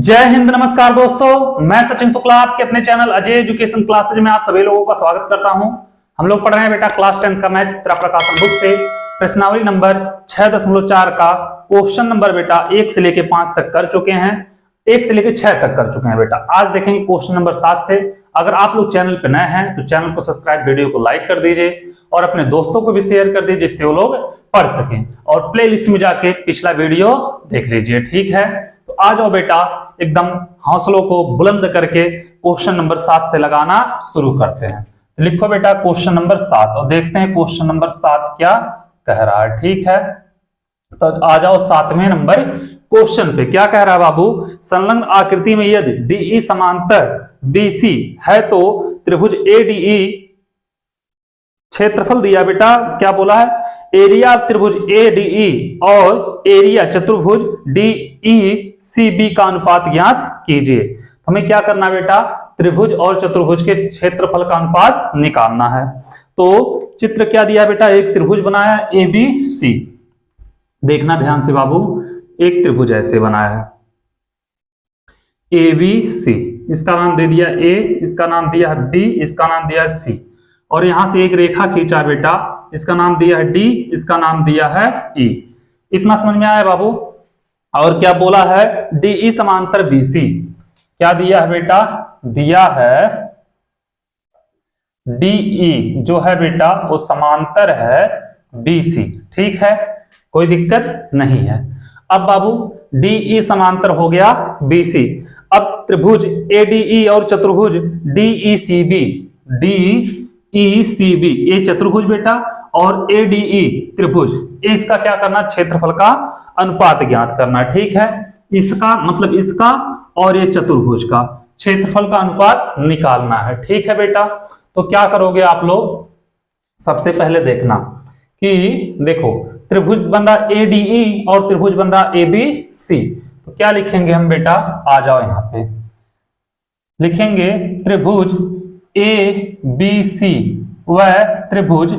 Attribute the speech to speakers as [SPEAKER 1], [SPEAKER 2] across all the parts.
[SPEAKER 1] जय हिंद। नमस्कार दोस्तों, मैं सचिन शुक्ला आपके अपने चैनल अजय एजुकेशन क्लासेज में आप सभी लोगों का स्वागत करता हूं। हम लोग पढ़ रहे हैं बेटा क्लास 10 का मैथ चित्रा प्रकाशन बुक से प्रश्नावली नंबर 6.4 का क्वेश्चन नंबर बेटा 1 से लेके 5 तक कर चुके हैं, 1 से लेके 6 तक कर चुके हैं बेटा। आज देखेंगे क्वेश्चन नंबर 7 से। अगर आप लोग चैनल पर नए हैं तो चैनल को सब्सक्राइब, वीडियो को लाइक कर दीजिए और अपने दोस्तों को भी शेयर कर दीजिए जिससे वो लोग पढ़ सकें, और प्ले लिस्ट में जाके पिछला वीडियो देख लीजिए। ठीक है, तो आ जाओ बेटा, एकदम हौसलों को बुलंद करके क्वेश्चन नंबर 7 से लगाना शुरू करते हैं। लिखो बेटा क्वेश्चन नंबर 7 और देखते हैं क्वेश्चन नंबर 7 क्या कह रहा है। ठीक है, तो आ जाओ 7वें नंबर क्वेश्चन पे। क्या कह रहा है बाबू? संलग्न आकृति में यदि डीई समांतर बीसी है तो त्रिभुज एडीई क्षेत्रफल दिया बेटा। क्या बोला है? एरिया त्रिभुज एडीई और एरिया चतुर्भुज डीईसीबी का अनुपात ज्ञात कीजिए। तो हमें क्या करना है बेटा? त्रिभुज और चतुर्भुज के क्षेत्रफल का अनुपात निकालना है। तो चित्र क्या दिया बेटा? एक त्रिभुज बनाया एबीसी। देखना ध्यान से बाबू, एक त्रिभुज ऐसे बनाया है एबीसी। इसका नाम दे दिया ए, इसका नाम दिया है बी, इसका नाम दिया है सी, और यहां से एक रेखा खींचा बेटा, इसका नाम दिया है डी, इसका नाम दिया है ई। इतना समझ में आया बाबू? और क्या बोला है? डीई समांतर बीसी। क्या दिया है बेटा? दिया है डीई जो है बेटा वो समांतर है बीसी। ठीक है, कोई दिक्कत नहीं है। अब बाबू डीई समांतर हो गया बीसी। अब त्रिभुज एडीई और चतुर्भुज डीईसीबी, डीईसीबी ये चतुर्भुज बेटा और एडीई त्रिभुज, इसका क्या करना? क्षेत्रफल का अनुपात ज्ञात करना। ठीक है, इसका मतलब इसका और ये चतुर्भुज का क्षेत्रफल का अनुपात निकालना है। ठीक है बेटा, तो क्या करोगे आप लोग? सबसे पहले देखना कि देखो त्रिभुज बन रहा एडीई और त्रिभुज बन रहा एबीसी। तो क्या लिखेंगे हम बेटा? आ जाओ यहां पे, लिखेंगे त्रिभुज ए बी सी व त्रिभुज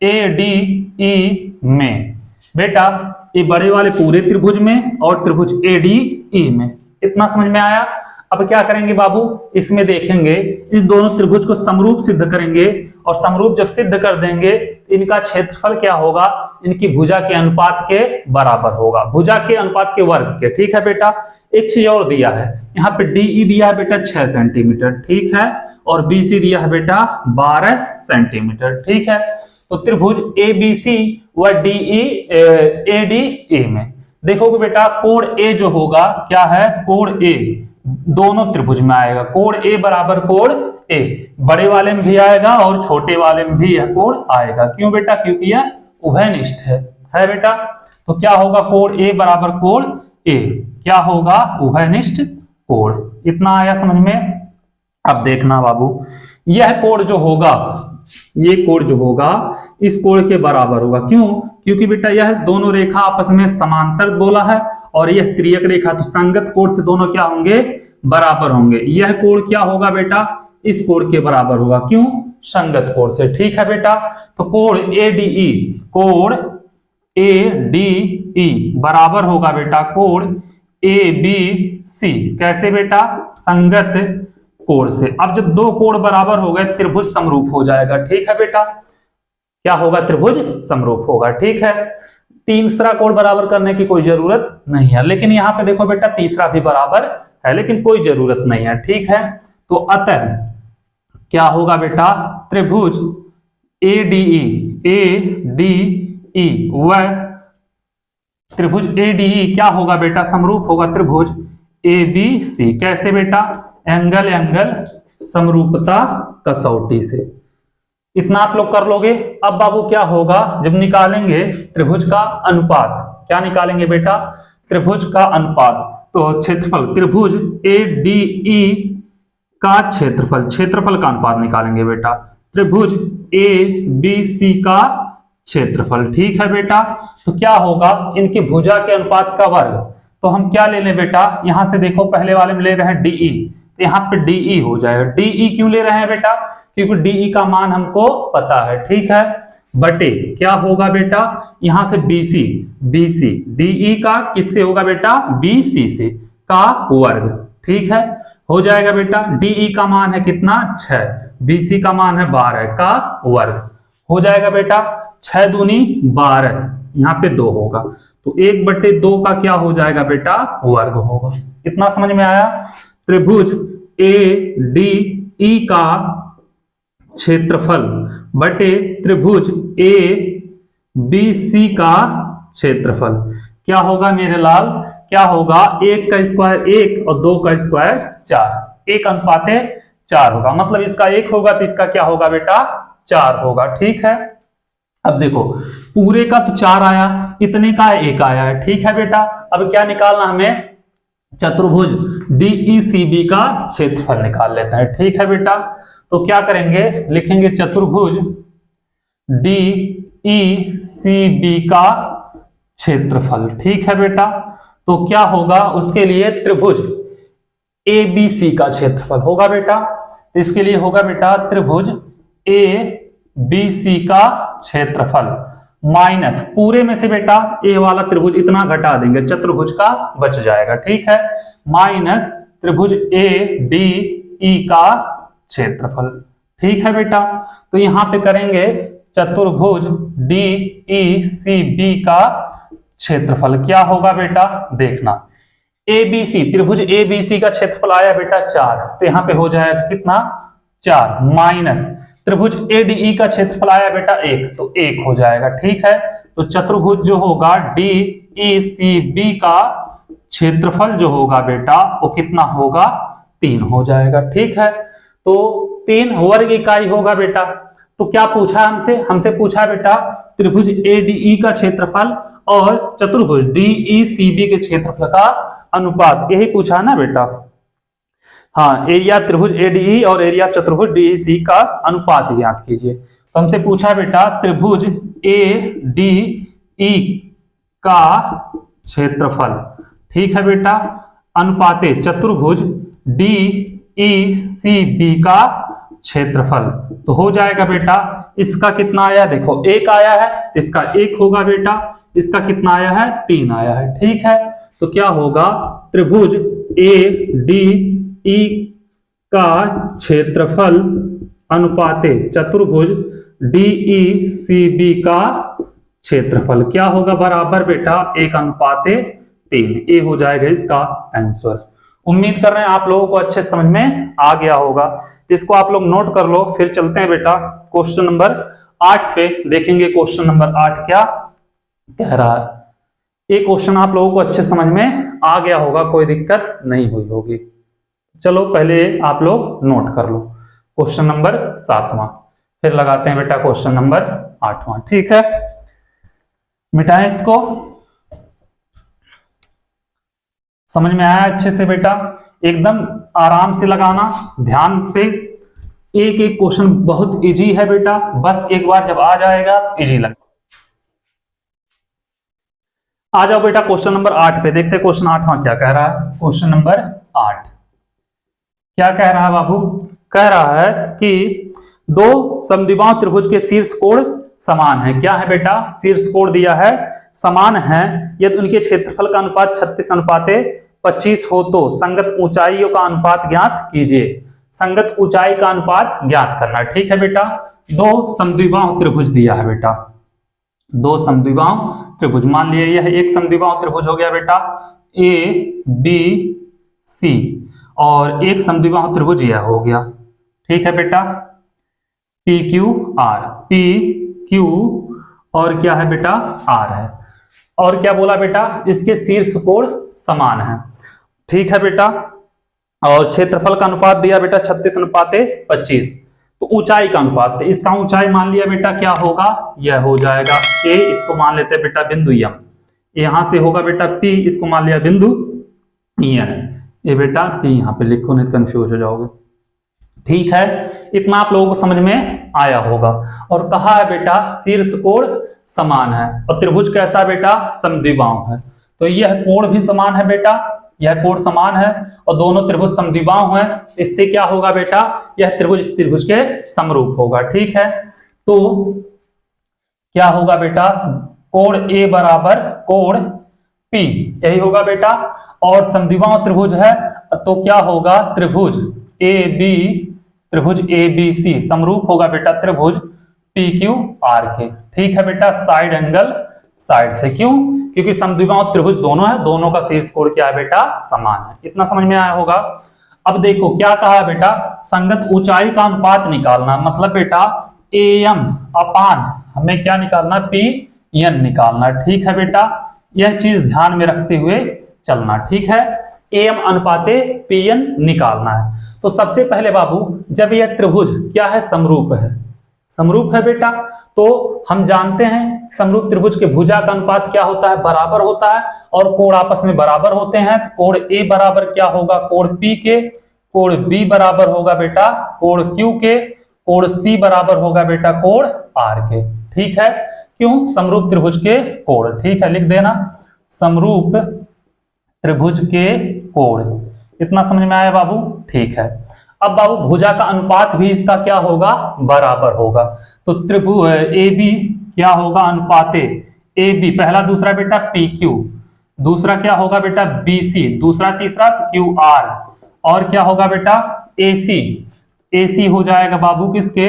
[SPEAKER 1] ए डी ई में। बेटा ये बड़े वाले पूरे त्रिभुज में और त्रिभुज ए डी ई में। इतना समझ में आया? अब क्या करेंगे बाबू? इसमें देखेंगे इस दोनों त्रिभुज को समरूप सिद्ध करेंगे, और समरूप जब सिद्ध कर देंगे इनका क्षेत्रफल क्या होगा? इनकी भुजा के अनुपात के बराबर होगा, भुजा के अनुपात के वर्ग के। ठीक है बेटा, एक चीज और दिया है, यहाँ पे डीई दिया है बेटा 6 सेंटीमीटर। ठीक है, और बीसी दिया है बेटा 12 सेंटीमीटर। ठीक है, तो त्रिभुज एबीसी व डीई एडीई में देखोगे बेटा कोण ए जो होगा क्या है? कोण ए दोनों त्रिभुज में आएगा। कोण ए बराबर कोण ए, बड़े वाले में भी आएगा और छोटे वाले में भी यह कोण आएगा। क्यों बेटा? क्योंकि यह उभयनिष्ठ है बेटा। तो क्या होगा? कोण ए बराबर कोण ए क्या होगा? उभयनिष्ठ कोण। इतना आया समझ में? अब देखना बाबू, यह कोण जो होगा, ये कोण जो होगा इस कोण के बराबर होगा। क्यों? क्योंकि बेटा यह दोनों रेखा आपस में समांतर बोला है और यह त्रियक रेखा, तो संगत कोण से दोनों क्या होंगे? बराबर होंगे। यह कोण क्या होगा बेटा? इस कोण के बराबर होगा। क्यों? संगत कोण से। ठीक है बेटा, तो कोण एडीई, कोण एडीई बराबर होगा बेटा कोण एबीसी। कैसे बेटा? संगत कोण से। अब जब दो कोण बराबर हो गए त्रिभुज समरूप हो जाएगा। ठीक है बेटा, क्या होगा? त्रिभुज समरूप होगा। ठीक है, तीसरा कोण बराबर करने की कोई जरूरत नहीं है, लेकिन यहाँ पे देखो बेटा तीसरा भी बराबर है लेकिन कोई जरूरत नहीं है। ठीक है, तो अतः क्या होगा बेटा? त्रिभुज एडीई व त्रिभुज एडीई क्या होगा बेटा? समरूप होगा त्रिभुज एबीसी। कैसे बेटा? एंगल समरूपता कसौटी से। इतना आप लोग कर लोगे। अब बाबू क्या होगा? जब निकालेंगे त्रिभुज का अनुपात, क्या निकालेंगे बेटा? त्रिभुज का अनुपात, तो क्षेत्रफल त्रिभुज एडीई का क्षेत्रफल का अनुपात निकालेंगे बेटा, त्रिभुज एबीसी का क्षेत्रफल। ठीक है बेटा, तो क्या होगा? इनकी भुजा के अनुपात का वर्ग। तो हम क्या ले लें बेटा? यहां से देखो पहले वाले में ले रहे हैं डीई, तो यहाँ पे डीई हो जाएगा। डीई क्यों ले रहे हैं बेटा? क्योंकि डीई का मान हमको पता है। ठीक है, बटे क्या होगा बेटा? यहां से बीसी, बीसी डीई का किससे होगा बेटा? बीसी से का वर्ग। ठीक है, हो जाएगा बेटा। डीई का मान है कितना 6, बीसी का मान है 12 का वर्ग, हो जाएगा बेटा 6 दूनी 12, यहाँ पे 2 होगा, तो 1/2 का क्या हो जाएगा बेटा वर्ग होगा। कितना समझ में आया? त्रिभुज ए डी ई का क्षेत्रफल बटे त्रिभुज ए बी सी का क्षेत्रफल क्या होगा मेरे लाल? क्या होगा? 1 का स्क्वायर 1 और 2 का स्क्वायर 4, 1:4 होगा। मतलब इसका 1 होगा तो इसका क्या होगा बेटा 4 होगा। ठीक है, अब देखो पूरे का तो 4 आया, इतने का 1 आया है। ठीक है बेटा, अब क्या निकालना हमें? चतुर्भुज डीईसीबी का क्षेत्रफल निकाल लेते हैं। ठीक है बेटा, तो क्या करेंगे? लिखेंगे चतुर्भुज डीईसीबी का क्षेत्रफल। ठीक है बेटा, तो क्या होगा? उसके लिए त्रिभुज एबीसी का क्षेत्रफल होगा बेटा। इसके लिए होगा बेटा त्रिभुज एबीसी का क्षेत्रफल माइनस पूरे में से बेटा ए वाला त्रिभुज इतना घटा देंगे, चतुर्भुज का बच जाएगा। ठीक है, माइनस त्रिभुज ए डी ई का क्षेत्रफल। ठीक है बेटा, तो यहां पे करेंगे चतुर्भुज डी ई सी बी का क्षेत्रफल क्या होगा बेटा देखना। एबीसी त्रिभुज एबीसी का क्षेत्रफल आया बेटा 4, तो यहां पे हो जाएगा कितना 4 माइनस त्रिभुज एडीई का क्षेत्रफल आया बेटा 1, तो 1 हो जाएगा। ठीक है, तो चतुर्भुज जो होगा डीईसीबी का क्षेत्रफल जो होगा बेटा वो कितना होगा 3 हो जाएगा। ठीक है, तो 3 वर्ग इकाई होगा बेटा। तो क्या पूछा हमसे? हमसे पूछा बेटा त्रिभुज एडीई का क्षेत्रफल और चतुर्भुज डीईसीबी के क्षेत्रफल का अनुपात, यही पूछा है ना बेटा। हाँ, एरिया त्रिभुज एडीई और एरिया चतुर्भुज डीईसी का अनुपात ज्ञात कीजिए। तो हमसे पूछा बेटा त्रिभुज एडीई का क्षेत्रफल, ठीक है बेटा, अनुपाते चतुर्भुज डीईसीबी का क्षेत्रफल, तो हो जाएगा बेटा इसका कितना आया देखो 1 आया है, इसका 1 होगा बेटा, इसका कितना आया है 3 आया है। ठीक है, तो क्या होगा त्रिभुज ए डी ई का क्षेत्रफल अनुपाते चतुर्भुज डीई सी बी का क्षेत्रफल क्या होगा बराबर बेटा 1:3। ये हो जाएगा इसका आंसर। उम्मीद कर रहे हैं आप लोगों को अच्छे समझ में आ गया होगा, तो इसको आप लोग नोट कर लो। फिर चलते हैं बेटा क्वेश्चन नंबर 8 पे, देखेंगे क्वेश्चन नंबर 8 क्या कह रहा है। ये क्वेश्चन आप लोगों को अच्छे समझ में आ गया होगा, कोई दिक्कत नहीं हुई होगी। चलो पहले आप लोग नोट कर लो क्वेश्चन नंबर 7वां, फिर लगाते हैं बेटा क्वेश्चन नंबर 8वां। ठीक है, मिटाएं इसको। समझ में आया अच्छे से बेटा? एकदम आराम से लगाना, ध्यान से। एक एक क्वेश्चन बहुत इजी है बेटा, बस एक बार जब आ जाएगा इजी लगे। आ जाओ बेटा क्वेश्चन नंबर 8 पे, देखते हैं क्वेश्चन 8वां क्या कह रहा है। क्वेश्चन नंबर 8 क्या कह रहा है बाबू? कह रहा है कि दो समद्विबाहु त्रिभुज के शीर्ष कोण समान है। क्या है बेटा? शीर्ष कोण दिया है समान है, यदि उनके क्षेत्रफल का अनुपात 36:25 हो तो संगत ऊंचाइयों का अनुपात ज्ञात कीजिए। संगत ऊंचाई का अनुपात ज्ञात करना। ठीक है बेटा, दो समद्विबाहु त्रिभुज दिया है बेटा, दो समद्विबाहु त्रिभुज, मान लिया यह एक समद्विबाहु त्रिभुज हो गया बेटा ए बी सी, और एक समद्विबाहु त्रिभुज यह हो गया। ठीक है बेटा, P Q R, P Q और क्या है बेटा आर है। और क्या बोला बेटा? इसके शीर्ष कोण समान है। ठीक है बेटा, और क्षेत्रफल का अनुपात दिया बेटा 36:25, तो ऊंचाई का अनुपात, इसका ऊंचाई मान लिया बेटा क्या होगा, यह हो जाएगा ए, इसको मान लेते हैं बेटा बिंदु एम, यहां से होगा बेटा पी, इसको मान लिया बिंदु एन, ये बेटा पी यहां पे लिखो नहीं कंफ्यूज हो जाओगे। ठीक है, इतना आप लोगों को समझ में आया होगा। और कहा है बेटा शीर्ष कोण समान है, और त्रिभुज कैसा बेटा? समद्विबाहु है, तो यह कोण भी समान है बेटा, यह कोण समान है, और दोनों त्रिभुज समद्विबाहु हैं। इससे क्या होगा बेटा? यह त्रिभुज इस त्रिभुज के समरूप होगा। ठीक है, तो क्या होगा बेटा? कोण ए बराबर कोण पी, यही होगा बेटा। और समद्विबाहु त्रिभुज है, तो क्या होगा, त्रिभुज ए बी सी समरूप होगा बेटा त्रिभुज पी क्यू आर के। ठीक है बेटा, साइड एंगल साइड से, क्यों? क्योंकि समद्विबाहु त्रिभुज दोनों है, दोनों का शीर्ष कोण क्या है बेटा, समान है। इतना समझ में आया होगा। अब देखो क्या कहा है बेटा, संगत ऊंचाई का अनुपात निकालना, मतलब बेटा एम अपान हमें क्या निकालना, पी एन निकालना। ठीक है बेटा, यह चीज ध्यान में रखते हुए चलना। ठीक है, एम अनुपाते पी एन निकालना है। तो सबसे पहले बाबू, जब यह त्रिभुज क्या है, समरूप है, समरूप है बेटा, तो हम जानते हैं समरूप त्रिभुज के भुजा का अनुपात क्या होता है, बराबर होता है, और कोण आपस में बराबर होते हैं। तो कोण ए बराबर क्या होगा, कोण पी के, कोण बी बराबर होगा बेटा कोण क्यू के, कोण सी बराबर होगा बेटा कोण आर के। ठीक है, क्यों? समरूप त्रिभुज के कोण। ठीक है, लिख देना समरूप त्रिभुज के कोण। इतना समझ में आया बाबू? ठीक है। अब बाबू भुजा का अनुपात भी इसका क्या होगा, बराबर होगा। तो त्रिभुज ए बी क्या होगा, अनुपाते ए बी, पहला दूसरा बेटा पी क्यू, दूसरा क्या होगा बेटा बी सी, दूसरा तीसरा क्यू आर, और क्या होगा बेटा ए सी, ए सी हो जाएगा बाबू किसके,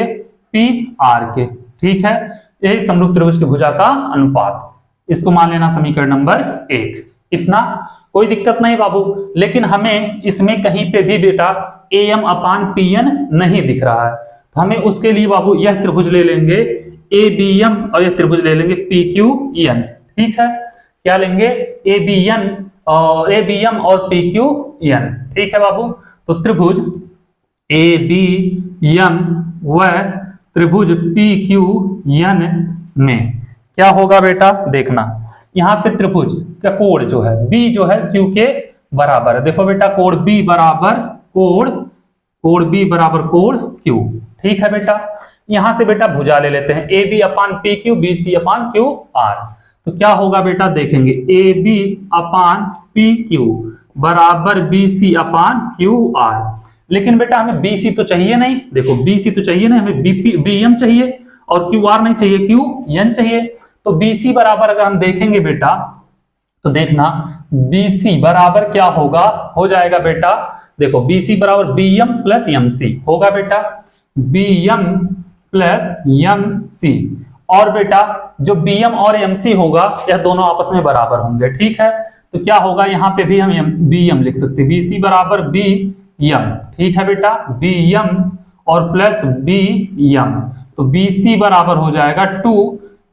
[SPEAKER 1] पी आर के। ठीक है, यही समरूप त्रिभुज की भुजा का अनुपात, इसको मान लेना समीकरण नंबर 1। इतना कोई दिक्कत नहीं बाबू, लेकिन हमें इसमें कहीं पे भी बेटा एम अपान पी एन नहीं दिख रहा है, तो हमें उसके लिए बाबू यह त्रिभुज ले लेंगे ए बी एम, और यह त्रिभुज ले लेंगे पी क्यू एन। ठीक है, क्या लेंगे, ए बी एन और ए बी एम और पी क्यू एन। ठीक है बाबू, तो त्रिभुज ए बी एम व त्रिभुज पी क्यू एन में क्या होगा बेटा, देखना यहाँ पे त्रिभुज का कोण जो है बी जो है क्यू के बराबर है। देखो बेटा कोण बी बराबर कोण बी बराबर कोण क्यू। ठीक है बेटा, यहां से बेटा भुजा ले लेते हैं, A B upon P Q, B C upon Q R. तो क्या होगा बेटा, देखेंगे A B upon P Q बराबर B C upon Q R. लेकिन बेटा हमें बी सी तो चाहिए नहीं, देखो बी सी तो चाहिए नहीं, हमें बी एम चाहिए, और क्यू आर नहीं चाहिए, क्यू एन चाहिए। तो बी सी बराबर अगर हम देखेंगे बेटा, तो देखना बी सी बराबर क्या होगा, हो जाएगा बेटा, देखो बी सी बराबर B M plus M C होगा बेटा, B M plus M C. और बेटा जो बी एम और एम सी होगा यह दोनों आपस में बराबर होंगे। ठीक है, तो क्या होगा, यहाँ पे भी हम बी एम लिख सकते हैं, बी सी बराबर बी एम। ठीक है बेटा, बी एम और प्लस बी एम, तो बी सी बराबर हो जाएगा 2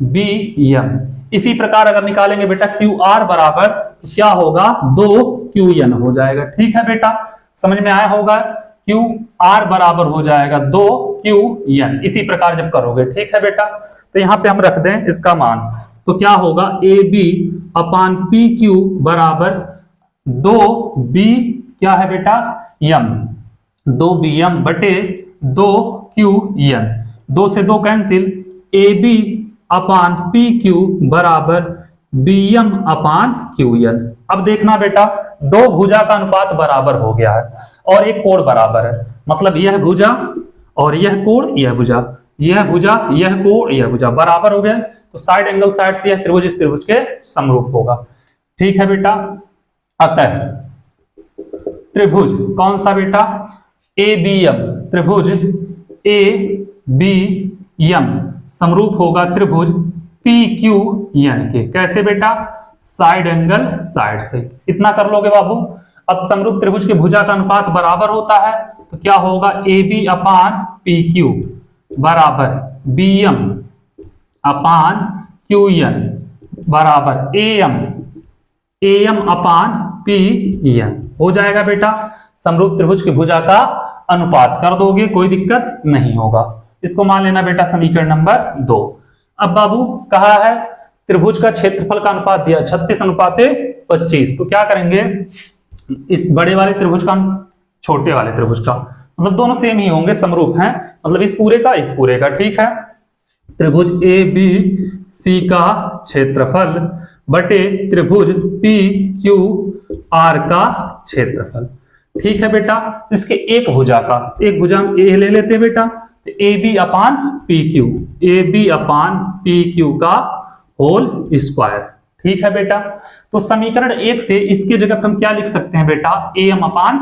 [SPEAKER 1] बी एम। इसी प्रकार अगर निकालेंगे बेटा क्यू आर बराबर क्या होगा, 2 क्यू एन हो जाएगा। ठीक है बेटा, समझ में आया होगा, क्यू आर बराबर हो जाएगा 2 क्यू एन। इसी प्रकार जब करोगे, ठीक है बेटा, तो यहां पे हम रख दें इसका मान, तो क्या होगा A B upon P Q बराबर 2 बी क्या है बेटा एम, 2 बी एम बटे 2 क्यू एन, 2 से 2 cancel, A B upon P Q बराबर B M upon Q N. अब देखना बेटा दो भुजा का अनुपात बराबर हो गया है और एक कोण बराबर है, मतलब यह भुजा और यह कोण, यह भुजा, यह भुजा, यह कोण, यह भुजा बराबर हो गया, तो साइड एंगल साइड से यह त्रिभुज इस त्रिभुज के समरूप होगा। ठीक है बेटा, अतः त्रिभुज कौन सा बेटा, ए बी एम, त्रिभुज ए बी एम समरूप होगा त्रिभुज पी क्यू एन के। कैसे बेटा, साइड एंगल साइड से। इतना कर लोगे बाबू। अब समरूप त्रिभुज के भुजा का अनुपात बराबर होता है, तो क्या होगा, A B upon P Q बराबर B M upon Q N बराबर A M upon P N हो जाएगा बेटा। समरूप त्रिभुज की भुजा का अनुपात कर दोगे, कोई दिक्कत नहीं होगा। इसको मान लेना बेटा समीकरण नंबर 2। अब बाबू कहा है त्रिभुज का क्षेत्रफल का अनुपात दिया 36:25, तो क्या करेंगे, इस बड़े वाले त्रिभुज का छोटे वाले त्रिभुज का, मतलब दोनों सेम ही होंगे, समरूप हैं, मतलब इस पूरे का इस पूरे का। ठीक है, त्रिभुज ए बी सी का क्षेत्रफल बटे त्रिभुज पी क्यू आर का क्षेत्रफल। ठीक है बेटा, इसके एक भुजा का, एक भुजा हम ए ले लेते हैं बेटा, A B upon P Q, A B upon P Q का होल स्क्वायर। ठीक है बेटा, तो समीकरण 1 से इसके जगह हम क्या लिख सकते हैं बेटा, A M upon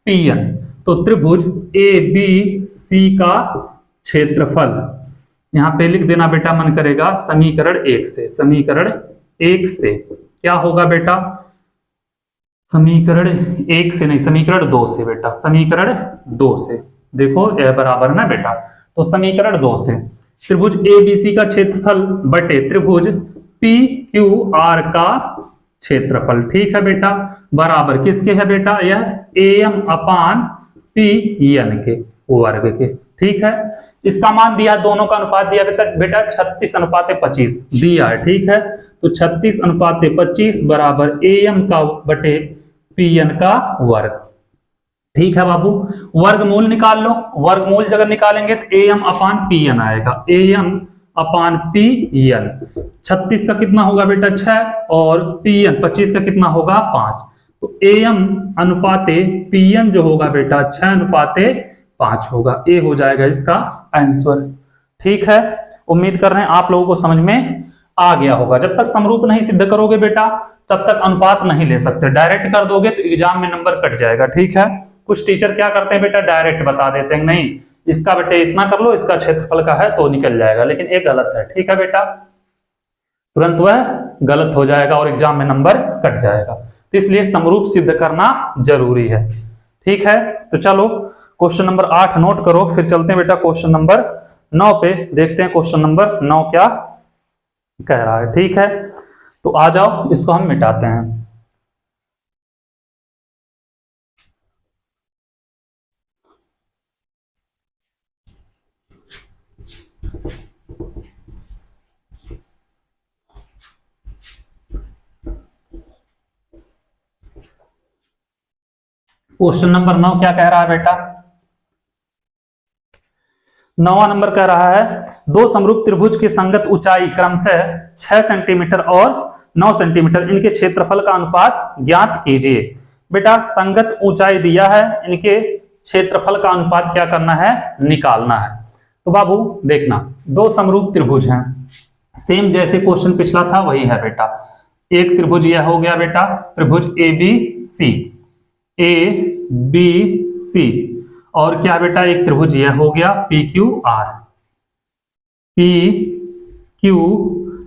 [SPEAKER 1] P N. तो त्रिभुज ए बी सी का क्षेत्रफल यहां पे लिख देना बेटा, मन करेगा समीकरण 1 से। समीकरण 1 से क्या होगा बेटा, समीकरण 1 से नहीं, समीकरण 2 से बेटा, समीकरण 2 से। देखो ए बराबर ना बेटा, तो समीकरण 2 से त्रिभुज ए बी सी का क्षेत्रफल बटे त्रिभुज पी क्यू आर का क्षेत्रफल, ठीक है बेटा, बराबर किसके है बेटा, यह A M upon P N के वर्ग के, ठीक है। इसका मान दिया, दोनों का अनुपात दिया बेटा 36:25 दिया है, ठीक है। तो 36:25 बराबर ए एम का बटे पी एन का वर्ग, ठीक है बाबू। वर्गमूल निकाल लो, वर्गमूल जब निकालेंगे तो A M upon P N आएगा, A M upon P N. 36 का कितना होगा बेटा 6, और पी एन 25 का कितना होगा 5। तो ए एम अनुपाते पी एन जो होगा बेटा 6:5 होगा, ए हो जाएगा इसका आंसर, ठीक है। उम्मीद कर रहे हैं आप लोगों को समझ में आ गया होगा। जब तक समरूप नहीं सिद्ध करोगे बेटा तब तक अनुपात नहीं ले सकते, डायरेक्ट कर दोगे तो एग्जाम में नंबर कट जाएगा, ठीक है। कुछ टीचर क्या करते हैं बेटा, डायरेक्ट बता देते हैं, नहीं इसका बेटे इतना कर लो, इसका क्षेत्रफल का है तो निकल जाएगा, लेकिन ये गलत है, ठीक है बेटा, तुरंत वह गलत हो जाएगा और एग्जाम में नंबर कट जाएगा। तो इसलिए समरूप सिद्ध करना जरूरी है, ठीक है। तो चलो क्वेश्चन नंबर 8 नोट करो, फिर चलते हैं बेटा क्वेश्चन नंबर 9 पे, देखते हैं क्वेश्चन नंबर 9 क्या कह रहा है, ठीक है। तो आ जाओ, इसको हम मिटाते हैं। क्वेश्चन नंबर 9 क्या कह रहा है बेटा, 9वां नंबर कह रहा है, दो समरूप त्रिभुज की संगत ऊंचाई क्रमशः 6 सेंटीमीटर और 9 सेंटीमीटर, इनके क्षेत्रफल का अनुपात ज्ञात कीजिए। बेटा संगत ऊंचाई दिया है, इनके क्षेत्रफल का अनुपात क्या करना है, निकालना है। तो बाबू देखना, दो समरूप त्रिभुज हैं, सेम जैसे क्वेश्चन पिछला था वही है बेटा। एक त्रिभुज यह हो गया बेटा त्रिभुज ए बी सी, ए बी सी, और क्या बेटा एक त्रिभुज यह हो गया P Q R, P Q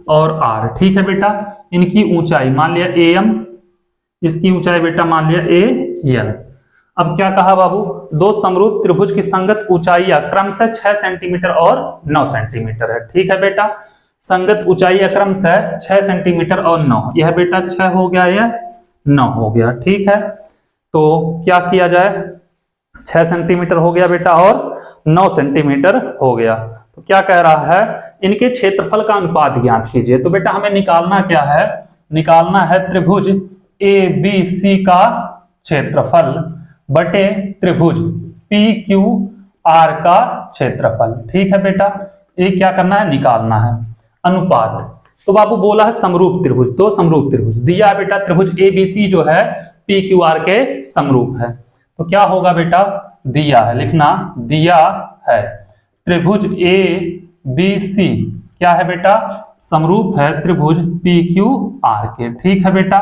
[SPEAKER 1] और आर, ठीक है बेटा। इनकी ऊंचाई मान लिया ए एम, इसकी ऊंचाई बेटा मान लिया ए एन। अब क्या कहा बाबू, दो समरूप त्रिभुज की संगत ऊंचाइयां क्रमशः 6 सेंटीमीटर और 9 सेंटीमीटर है, ठीक है बेटा। संगत ऊंचाइयां क्रमशः 6 सेंटीमीटर और 9, यह बेटा 6 हो गया, यह 9 हो गया, ठीक है। तो क्या किया जाए, 6 सेंटीमीटर हो गया बेटा और 9 सेंटीमीटर हो गया। तो क्या कह रहा है, इनके क्षेत्रफल का अनुपात ज्ञात कीजिए। तो बेटा हमें निकालना क्या है, निकालना है त्रिभुज ए बी सी का क्षेत्रफल बटे त्रिभुज पी क्यू आर का क्षेत्रफल, ठीक है बेटा। ये क्या करना है, निकालना है अनुपात। तो बाबू बोला है समरूप त्रिभुज, दो समरूप त्रिभुज दिया है बेटा, त्रिभुज ए बी सी जो है पी क्यू आर के समरूप है। तो क्या होगा बेटा, दिया है, लिखना दिया है त्रिभुज ए बी सी क्या है बेटा, समरूप है त्रिभुज पी क्यू आर के, ठीक है बेटा।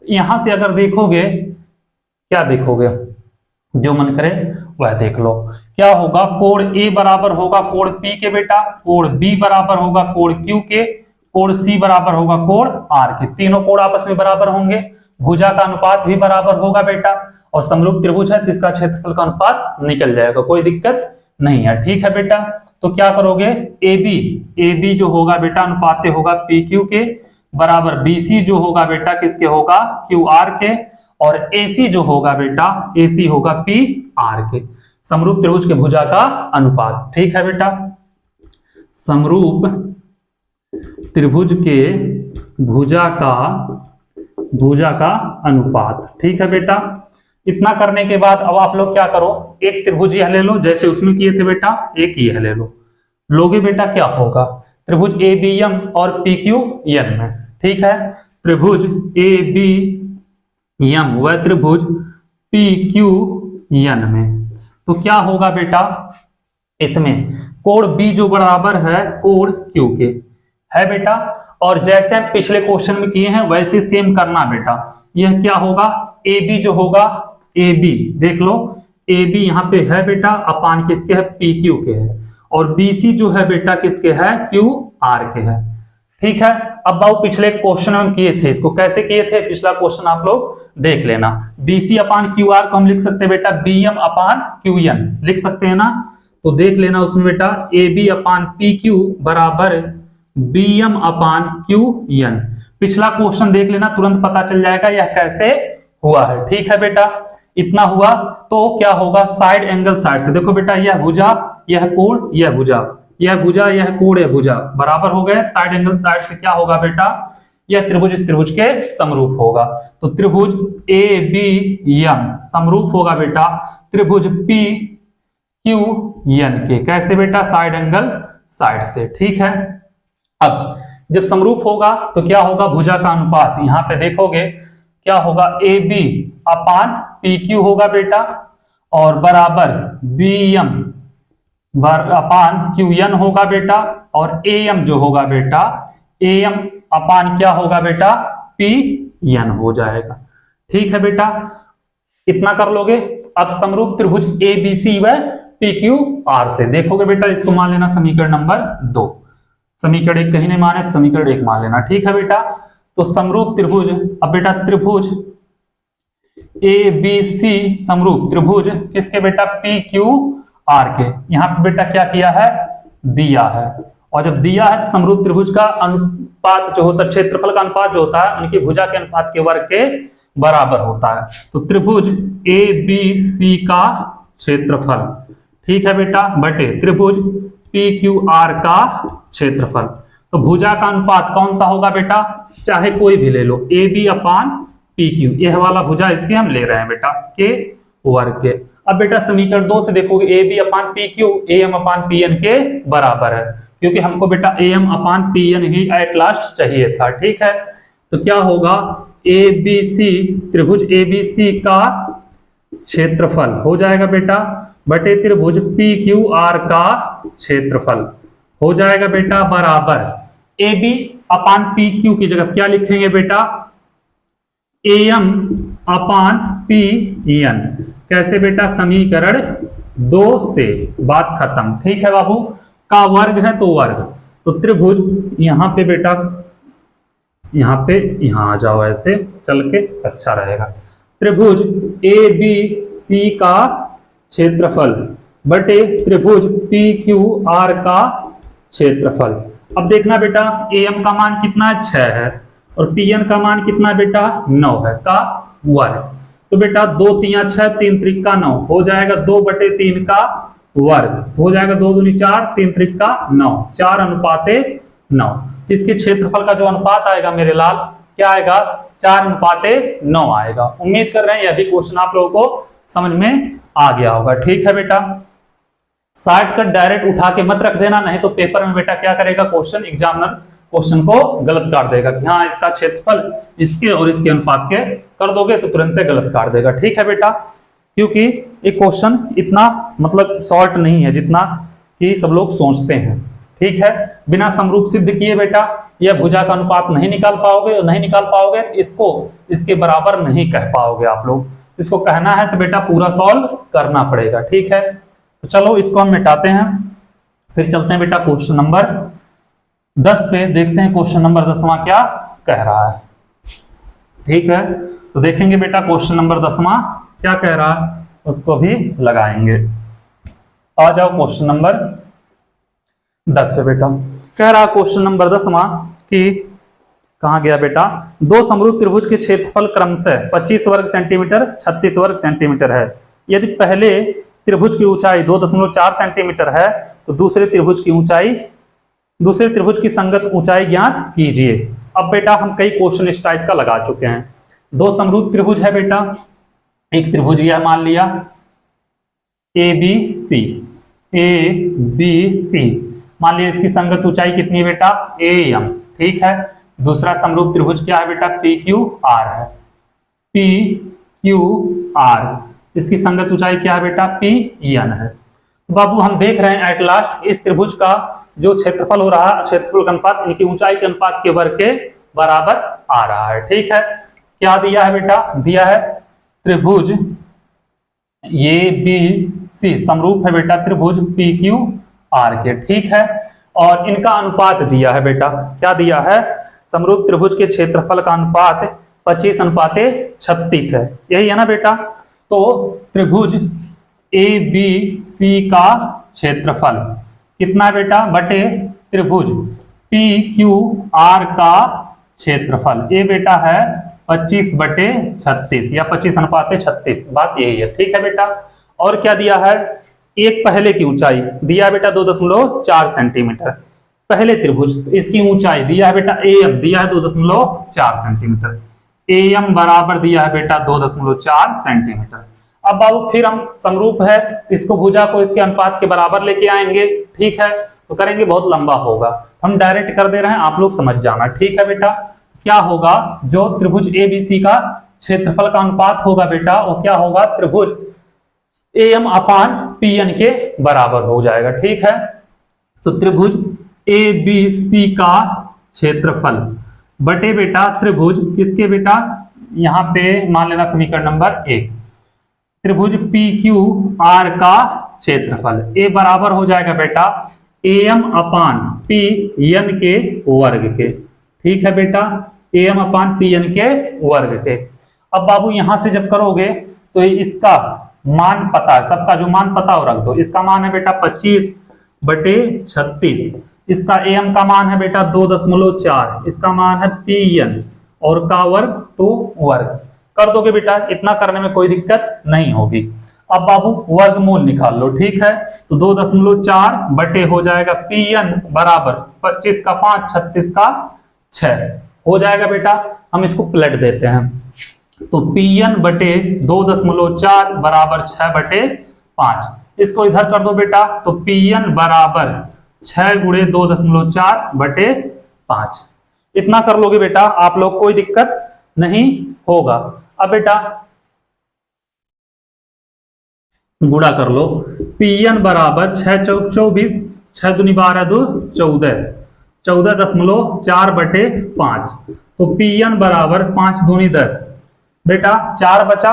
[SPEAKER 1] यहां से अगर देखोगे, क्या देखोगे, जो मन करे वह देख लो। क्या होगा, कोण ए बराबर होगा कोण पी के बेटा, कोण बी बराबर होगा कोण क्यू के, कोण सी बराबर होगा कोण आर के, तीनों कोण आपस में बराबर होंगे, भुजा का अनुपात भी बराबर होगा बेटा, और समरूप त्रिभुज है तो इसका क्षेत्रफल का अनुपात निकल जाएगा, कोई दिक्कत नहीं है, ठीक है बेटा। तो क्या करोगे, ए बी जो होगा बेटा अनुपात होगा पी क्यू के, बराबर बी सी जो होगा बेटा किसके होगा, क्यू आर के, और ए सी जो होगा बेटा, ए सी होगा पी आर के, समरूप त्रिभुज के भुजा का अनुपात, ठीक है बेटा। समरूप त्रिभुज के भुजा का अनुपात, ठीक है बेटा। इतना करने के बाद अब आप लोग क्या करो, एक त्रिभुज यह ले लो जैसे उसमें किए थे बेटा, एक यह ले लो, लोगे बेटा क्या होगा, त्रिभुज ए बी एम और पी क्यू एन में, ठीक है। त्रिभुज ए बी एम व त्रिभुज पी क्यू एन में, तो क्या होगा बेटा, इसमें कोण बी जो बराबर है कोण क्यू के है बेटा, और जैसे हम पिछले क्वेश्चन में किए हैं वैसे सेम करना बेटा। यह क्या होगा, ए बी जो होगा ए बी, देख लो ए बी यहाँ पे है बेटा अपान किसके है, पी क्यू के है, और बी सी जो है बेटा किसके है, क्यू आर के है। ठीक है, अब बाबू पिछले क्वेश्चन हम किए थे, इसको कैसे किए थे, पिछला क्वेश्चन आप लोग देख लेना। बीसी अपान क्यू आर को हम लिख सकते हैं बेटा B M upon Q N, लिख सकते हैं ना, तो देख लेना उसमें बेटा A B upon P Q बराबर B M upon Q N. पिछला क्वेश्चन देख लेना, तुरंत पता चल जाएगा यह कैसे हुआ है। ठीक है बेटा, इतना हुआ तो क्या होगा, साइड एंगल साइड से देखो बेटा, यह भुजा, यह कोण, यह भुजा, यह भुजा, यह कोण, यह भुजा बराबर हो गए, साइड एंगल साइड से क्या होगा बेटा, यह त्रिभुज इस त्रिभुज के समरूप होगा। तो त्रिभुज ए बी एम समरूप होगा बेटा त्रिभुज पी क्यू एन के, कैसे बेटा, साइड एंगल साइड से। ठीक है, अब जब समरूप होगा तो क्या होगा, भुजा का अनुपात यहां पे देखोगे क्या होगा, A B upon P Q होगा बेटा, और बराबर B M upon Q N होगा बेटा, और ए एम जो होगा बेटा ए एम अपान क्या होगा बेटा, पी एन हो जाएगा। ठीक है बेटा, इतना कर लोगे। अब समरूप त्रिभुज ए बी सी व पी क्यू आर से देखोगे बेटा, इसको मान लेना समीकरण नंबर 2, समीकरण 1 कहीं नहीं माने तो समीकरण 1 मान लेना। ठीक है बेटा, तो समरूप त्रिभुज, अब बेटा त्रिभुज ए बी सी समरूप त्रिभुज किसके बेटा, पी क्यू आर के, यहां पे बेटा क्या किया है, दिया है, और जब दिया है तो समरूप त्रिभुज का अनुपात जो होता है, क्षेत्रफल का अनुपात जो होता है उनकी भुजा के अनुपात के वर्ग के बराबर होता है। तो त्रिभुज ए बी सी का क्षेत्रफल, ठीक है बेटा, बटे त्रिभुज पी क्यू आर का क्षेत्रफल। तो भुजा का अनुपात कौन सा होगा बेटा, चाहे कोई भी ले लो, A B upon P Q, यह वाला भुजा इसके हम ले रहे हैं बेटा के वर्ग के। अब बेटा समीकरण 2 से देखोगे A B upon P Q A M upon P N के बराबर है, क्योंकि हमको बेटा A M upon P N ही एट लास्ट चाहिए था। ठीक है, तो क्या होगा, ए बी सी त्रिभुज ए बी सी का क्षेत्रफल हो जाएगा बेटा बटे त्रिभुज पी क्यू आर का क्षेत्रफल हो जाएगा बेटा बराबर A B upon P Q की जगह क्या लिखेंगे बेटा, A M upon P N, कैसे बेटा, समीकरण 2 से, बात खत्म। ठीक है बाबू, का वर्ग है तो वर्ग, तो त्रिभुज यहां पे बेटा, यहां पे यहां आ जाओ, ऐसे चल के अच्छा रहेगा। त्रिभुज ए बी सी का क्षेत्रफल बटे त्रिभुज पी क्यू आर का क्षेत्रफल। अब देखना बेटा, ए एम का मान कितना, 6 है, और पी एन का मान कितना बेटा, 9 है, का वर्ग। तो बेटा 2 3 6 3 त्रिक का 9 हो जाएगा 2/3 का वर्ग, हो जाएगा 2 दूनी 4 3 त्रिक का 9, 4 अनुपाते 9। इसके क्षेत्रफल का जो अनुपात आएगा मेरे लाल, क्या आएगा, 4 अनुपाते 9 आएगा। उम्मीद कर रहे हैं यह भी क्वेश्चन आप लोगों को समझ में आ गया होगा। ठीक है बेटा, शॉर्टकट डायरेक्ट उठा के मत रख देना, नहीं तो पेपर में बेटा क्या करेगा, क्वेश्चन एग्जामिनर क्वेश्चन को गलत काट देगा कि हाँ इसका क्षेत्रफल इसके और इसके अनुपात के कर दोगे तो तुरंत गलत काट देगा। ठीक है बेटा, क्योंकि एक क्वेश्चन इतना मतलब शॉर्ट नहीं है जितना कि सब लोग सोचते हैं। ठीक है, बिना समरूप सिद्ध किए बेटा यह भुजा का अनुपात नहीं निकाल पाओगे, और नहीं निकाल पाओगे तो इसको इसके बराबर नहीं कह पाओगे आप लोग। इसको कहना है तो बेटा पूरा सॉल्व करना पड़ेगा। ठीक है, तो चलो इसको हम मिटाते हैं, फिर चलते हैं बेटा क्वेश्चन नंबर 10 पे, देखते हैं क्वेश्चन नंबर 10वां क्या कह रहा है। ठीक है, तो देखेंगे बेटा क्वेश्चन नंबर 10वां क्या कह रहा है, उसको भी लगाएंगे। आ जाओ क्वेश्चन नंबर 10 पे बेटा, कह रहा क्वेश्चन नंबर 10वां कि कहां गया बेटा, दो समरूप त्रिभुज के क्षेत्रफल क्रमशः 25 वर्ग सेंटीमीटर 36 वर्ग सेंटीमीटर है। यदि पहले त्रिभुज की ऊंचाई 2.4 सेंटीमीटर है तो दूसरे त्रिभुज की संगत ऊंचाई ज्ञात कीजिए। अब बेटा हम कई क्वेश्चन इस टाइप का लगा चुके हैं। दो समरूप त्रिभुज है बेटा, एक त्रिभुज यह मान लिया ए बी सी, मान लिया इसकी संगत ऊंचाई कितनी है बेटा, ए एम। ठीक है, दूसरा समरूप त्रिभुज क्या है बेटा, पी क्यू आर है, पी क्यू आर, इसकी संगत ऊंचाई क्या है बेटा, पी एन है। बाबू हम देख रहे हैं एट लास्ट इस त्रिभुज का जो क्षेत्रफल हो रहा है, क्षेत्रफल का अनुपात इनकी ऊंचाई के अनुपात के वर्ग के बराबर आ रहा है। ठीक है, क्या दिया है बेटा, दिया है त्रिभुज ए बी सी समरूप है बेटा त्रिभुज पी क्यू आर के, ठीक है। और इनका अनुपात दिया है बेटा, क्या दिया है, समरूप त्रिभुज के क्षेत्रफल का अनुपात 25:36 है, यही है ना बेटा। तो त्रिभुज ए बी सी का क्षेत्रफल कितना है बेटा, बटे त्रिभुज पी क्यू आर का क्षेत्रफल, ये बेटा है 25/36 या 25:36, बात यही है, ठीक है बेटा। और क्या दिया है, एक पहले की ऊंचाई दिया है बेटा 2.4 सेंटीमीटर, पहले त्रिभुज, तो इसकी ऊंचाई दिया है बेटा एम दिया है 2.4 सेंटीमीटर, एम बराबर दिया है बेटा 2.4 सेंटीमीटर। अब बाबू फिर हम समरूप है, इसको भुजा को इसके अनुपात के बराबर लेके आएंगे, ठीक है, तो करेंगे बहुत लंबा होगा, हम डायरेक्ट कर दे रहे हैं, आप लोग समझ जाना, ठीक है बेटा। क्या होगा, जो त्रिभुज एबीसी का क्षेत्रफल का अनुपात होगा बेटा, वो क्या होगा, त्रिभुज एम अपान पी एन के बराबर हो जाएगा, ठीक है। तो त्रिभुज ए बी सी का क्षेत्रफल बटे बेटा त्रिभुज किसके बेटा, यहां पे मान लेना समीकरण नंबर 1, त्रिभुज पी क्यू आर का क्षेत्रफल, ए बराबर हो जाएगा बेटा एम अपान पी एन के वर्ग के, ठीक है बेटा, एम अपान पी एन के वर्ग के। अब बाबू यहां से जब करोगे तो इसका मान पता है, सबका जो मान पता हो रख दो, इसका मान है बेटा 25/36, इसका एम का मान है बेटा 2.4, इसका मान है पी एन और का वर्ग तो वर्ग कर दोगे बेटा, इतना करने में कोई दिक्कत नहीं होगी। अब बाबू वर्गमूल निकाल लो, ठीक है, तो 2.4 बटे हो जाएगा पी एन बराबर 25 का 5, 36 का 6 हो जाएगा बेटा। हम इसको पलट देते हैं, तो पी एन बटे 2.4 बराबर 6/5, इसको इधर कर दो बेटा, तो पी एन बराबर 6 गुणे 2.4/5, इतना कर लोगे बेटा आप लोग, कोई दिक्कत नहीं होगा। अब बेटा गुणा कर लो, पी एन बराबर 6 चौक 24, 6 दूनी 12 2 14, 14.4/5, तो पी एन बराबर 5 दूनी 10 बेटा, 4 बचा,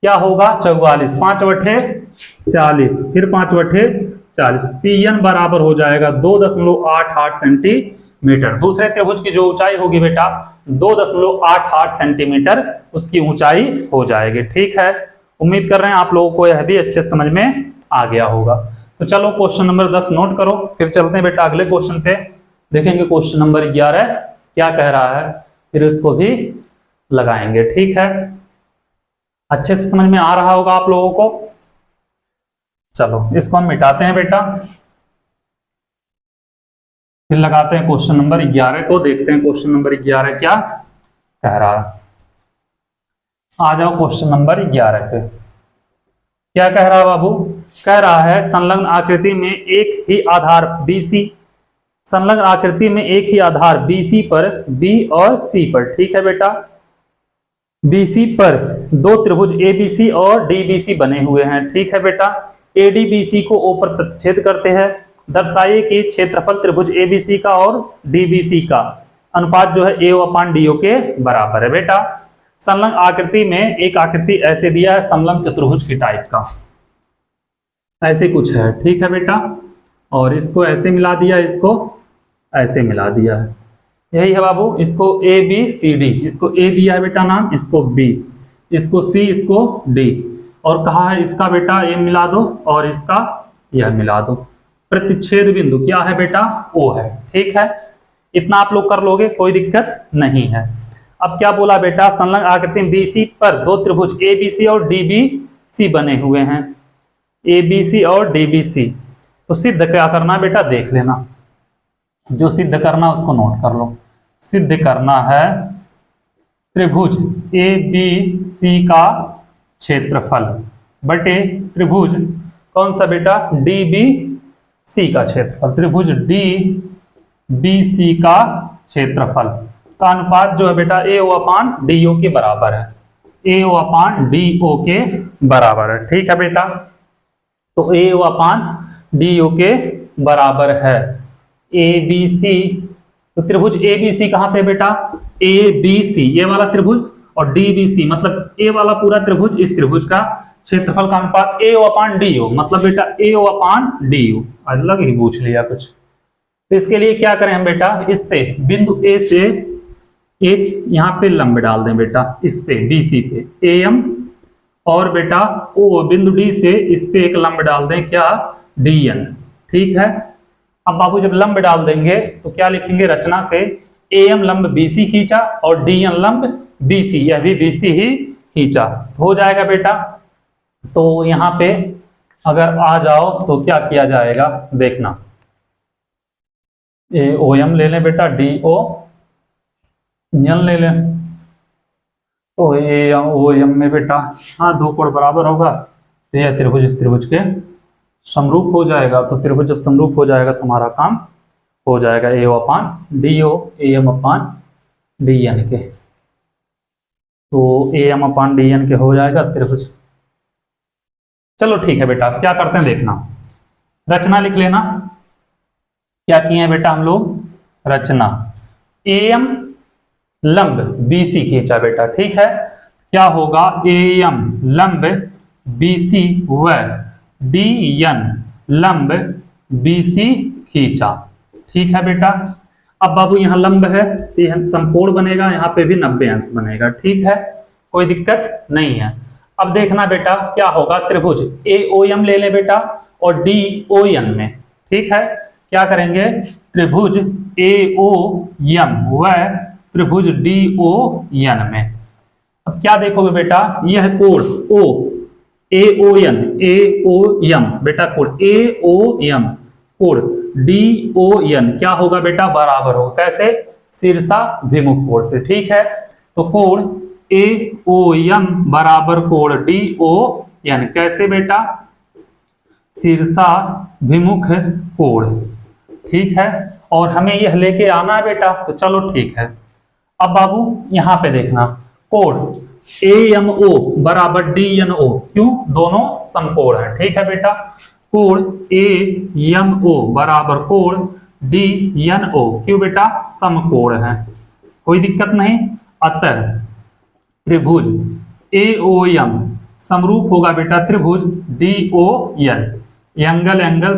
[SPEAKER 1] क्या होगा 44, 5/40, फिर 5/40, पी एन बराबर हो जाएगा 2.88 सेंटीमीटर। दूसरे त्रिभुज की जो ऊंचाई होगी बेटा 2.88 सेंटीमीटर उसकी ऊंचाई हो जाएगी, ठीक है। उम्मीद कर रहे हैं आप लोगों को यह भी अच्छे समझ में आ गया होगा। तो चलो क्वेश्चन नंबर 10 नोट करो, फिर चलते हैं बेटा अगले क्वेश्चन पे, देखेंगे क्वेश्चन नंबर 11 क्या कह रहा है, फिर इसको भी लगाएंगे, ठीक है। अच्छे से समझ में आ रहा होगा आप लोगों को। चलो इसको हम मिटाते हैं बेटा, फिर लगाते हैं क्वेश्चन नंबर 11 को, देखते हैं क्वेश्चन नंबर 11 क्या कह रहा है। आ जाओ क्वेश्चन नंबर 11 पे, क्या कह रहा है बाबू, कह रहा है संलग्न आकृति में एक ही आधार BC, संलग्न आकृति में एक ही आधार BC पर B और C पर, ठीक है बेटा, BC पर दो त्रिभुज ABC और DBC बने हुए हैं, ठीक है बेटा, ADBC को O पर प्रतिच्छेद करते हैं, दर्शाइए कि क्षेत्रफल त्रिभुज ABC का और DBC का अनुपात जो है AO/DO के बराबर है। बेटा संलग्न आकृति में एक आकृति ऐसे दिया है, समलंब चतुर्भुज की टाइप का ऐसे कुछ है, ठीक है बेटा, और इसको ऐसे मिला दिया, इसको ऐसे मिला दिया है, यही है बाबू। इसको ABCD, इसको A दिया है बेटा नाम, इसको B, इसको C, इसको D, और कहा है इसका बेटा ये मिला दो और इसका यह मिला दो, प्रतिच्छेद बिंदु क्या है बेटा O है, ठीक है। इतना आप लोग कर लोगे, कोई दिक्कत नहीं है। अब क्या बोला बेटा, संलग्न आकृति में BC पर दो त्रिभुज ABC और DBC बने हुए हैं, ABC और DBC, तो सिद्ध क्या करना बेटा देख लेना, जो सिद्ध करना उसको नोट कर लो। सिद्ध करना है त्रिभुज ABC का क्षेत्रफल बटे त्रिभुज कौन सा बेटा DBC का क्षेत्रफल, त्रिभुज DBC का क्षेत्रफल का अनुपात जो है बेटा AO/DO के बराबर है, AO/DO के बराबर है, ठीक है बेटा। तो AO/DO के बराबर है ABC, तो त्रिभुज ABC कहां पे बेटा ABC, ये वाला त्रिभुज, और DBC मतलब ए वाला पूरा त्रिभुज, इस त्रिभुज का क्षेत्रफल का अनुपात AO/DO, मतलब बेटा AO/DO। अलग ही पूछ लिया कुछ। तो इसके लिए क्या करें हम बेटा, इससे बिंदु ए से एक यहाँ पे लंब डाल दें बेटा, इस पे BC पे AM, और बेटा ओ बिंदु D से इस पे एक लंब डाल दें, क्या, DN। ठीक है। अब बाबू जब लंब डाल देंगे तो क्या लिखेंगे रचना से, AM लंब BC खींचा और DN लंब BC, यह भी BC ही खींचा, हो जाएगा बेटा। तो यहाँ पे अगर आ जाओ तो क्या किया जाएगा देखना, OM ले लें बेटा, DO N ले लें, तो OM में बेटा हाँ 2 कोण बराबर होगा, तो यह त्रिभुज इस त्रिभुज के समरूप हो जाएगा। तो त्रिभुज जब समरूप हो जाएगा तो हमारा काम हो जाएगा AO/DO AM/DN के, तो AM/DN के हो जाएगा त्रिभुज। चलो ठीक है बेटा, क्या करते हैं देखना, रचना लिख लेना। क्या किए हैं बेटा हम लोग, रचना AM लंब BC खींचा बेटा, ठीक है। क्या होगा, AM लंब BC व DN लंब BC खींचा, ठीक है बेटा। अब बाबू यहाँ लंब है तो यह समकोण बनेगा, यहाँ पे भी 90 अंश बनेगा, ठीक है, कोई दिक्कत नहीं है। अब देखना बेटा क्या होगा, त्रिभुज AOM ले ले बेटा और DON में, ठीक है, क्या करेंगे, त्रिभुज AOM व त्रिभुज DON में। अब क्या देखोगे बेटा, यह कोण O AOM बेटा कोण AOM कोण DON क्या होगा बेटा, बराबर होगा, कैसे, शीर्षाभिमुख कोण से, ठीक है। तो कोण AOM बराबर कोण DON, कैसे बेटा, शीर्षाभिमुख कोण, ठीक है। और हमें यह लेके आना है बेटा, तो चलो ठीक है। अब बाबू यहाँ पे देखना, कोण AMO बराबर DNO, क्यों, दोनों समकोण है, ठीक है बेटा। कोण AMO बराबर कोण DNO, क्यों बेटा, समकोण है, कोई दिक्कत नहीं। अतः त्रिभुज AOM समरूप होगा बेटा त्रिभुज DON, एंगल एंगल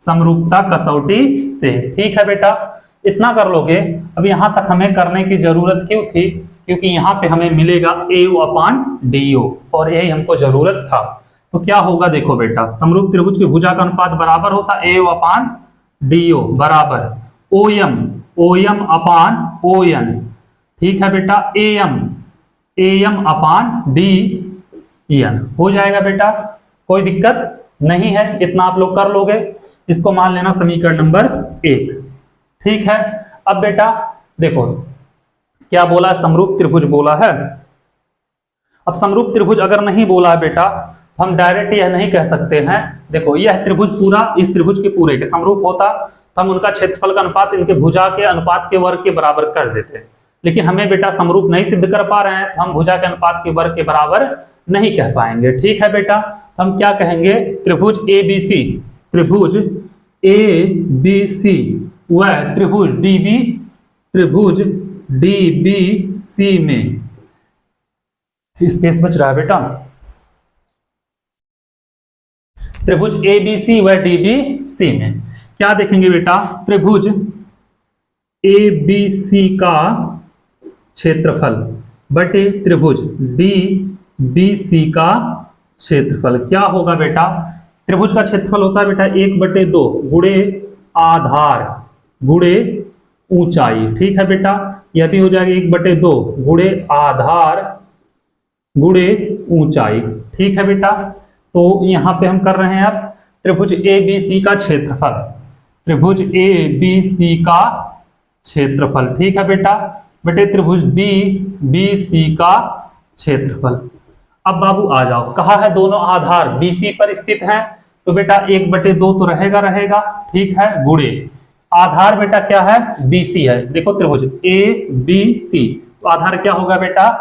[SPEAKER 1] समरूपता कसौटी से, ठीक है बेटा। इतना कर लोगे। अब यहां तक हमें करने की जरूरत क्यों थी, क्योंकि यहाँ पे हमें मिलेगा AO/DO और यही हमको जरूरत था। तो क्या होगा देखो बेटा, समरूप त्रिभुज की भुजा का अनुपात बराबर होता है AO/DO बराबर OM/ON, ठीक है बेटा, AM/DN हो जाएगा बेटा, कोई दिक्कत नहीं है, इतना आप लोग कर लोगे। इसको मान लेना समीकरण नंबर 1, ठीक है। अब बेटा देखो क्या बोला, समरूप त्रिभुज बोला है। अब समरूप त्रिभुज अगर नहीं बोला है बेटा, हम डायरेक्ट यह नहीं कह सकते हैं, देखो यह त्रिभुज पूरा इस त्रिभुज के पूरे के समरूप होता तो हम उनका क्षेत्रफल का अनुपात इनके भुजा के अनुपात के वर्ग के बराबर कर देते, लेकिन हमें बेटा समरूप नहीं सिद्ध कर पा रहे हैं तो हम भुजा के अनुपात के वर्ग के बराबर नहीं कह पाएंगे, ठीक है बेटा। तो हम क्या कहेंगे, त्रिभुज ABC व त्रिभुज DBC में, स्पेस बच रहा है बेटा, त्रिभुज ABC व DBC में क्या देखेंगे बेटा, त्रिभुज ABC का क्षेत्रफल बटे त्रिभुज DBC का क्षेत्रफल क्या होगा बेटा, त्रिभुज का क्षेत्रफल होता है बेटा 1/2 गुणे आधार गुणे ऊंचाई, ठीक है बेटा। यह भी हो जाएगा 1/2 गुणे आधार गुणे ऊंचाई, ठीक है बेटा। तो यहां पे हम कर रहे हैं अब त्रिभुज ABC का क्षेत्रफल, त्रिभुज ABC का क्षेत्रफल, ठीक है बेटा, बटे त्रिभुज DBC का क्षेत्रफल। अब बाबू आ जाओ, कहा है दोनों आधार BC पर स्थित हैं, तो बेटा 1/2 तो रहेगा, ठीक है, गुणे आधार बेटा क्या है, BC है। देखो त्रिभुज ABC, तो आधार क्या होगा बेटा,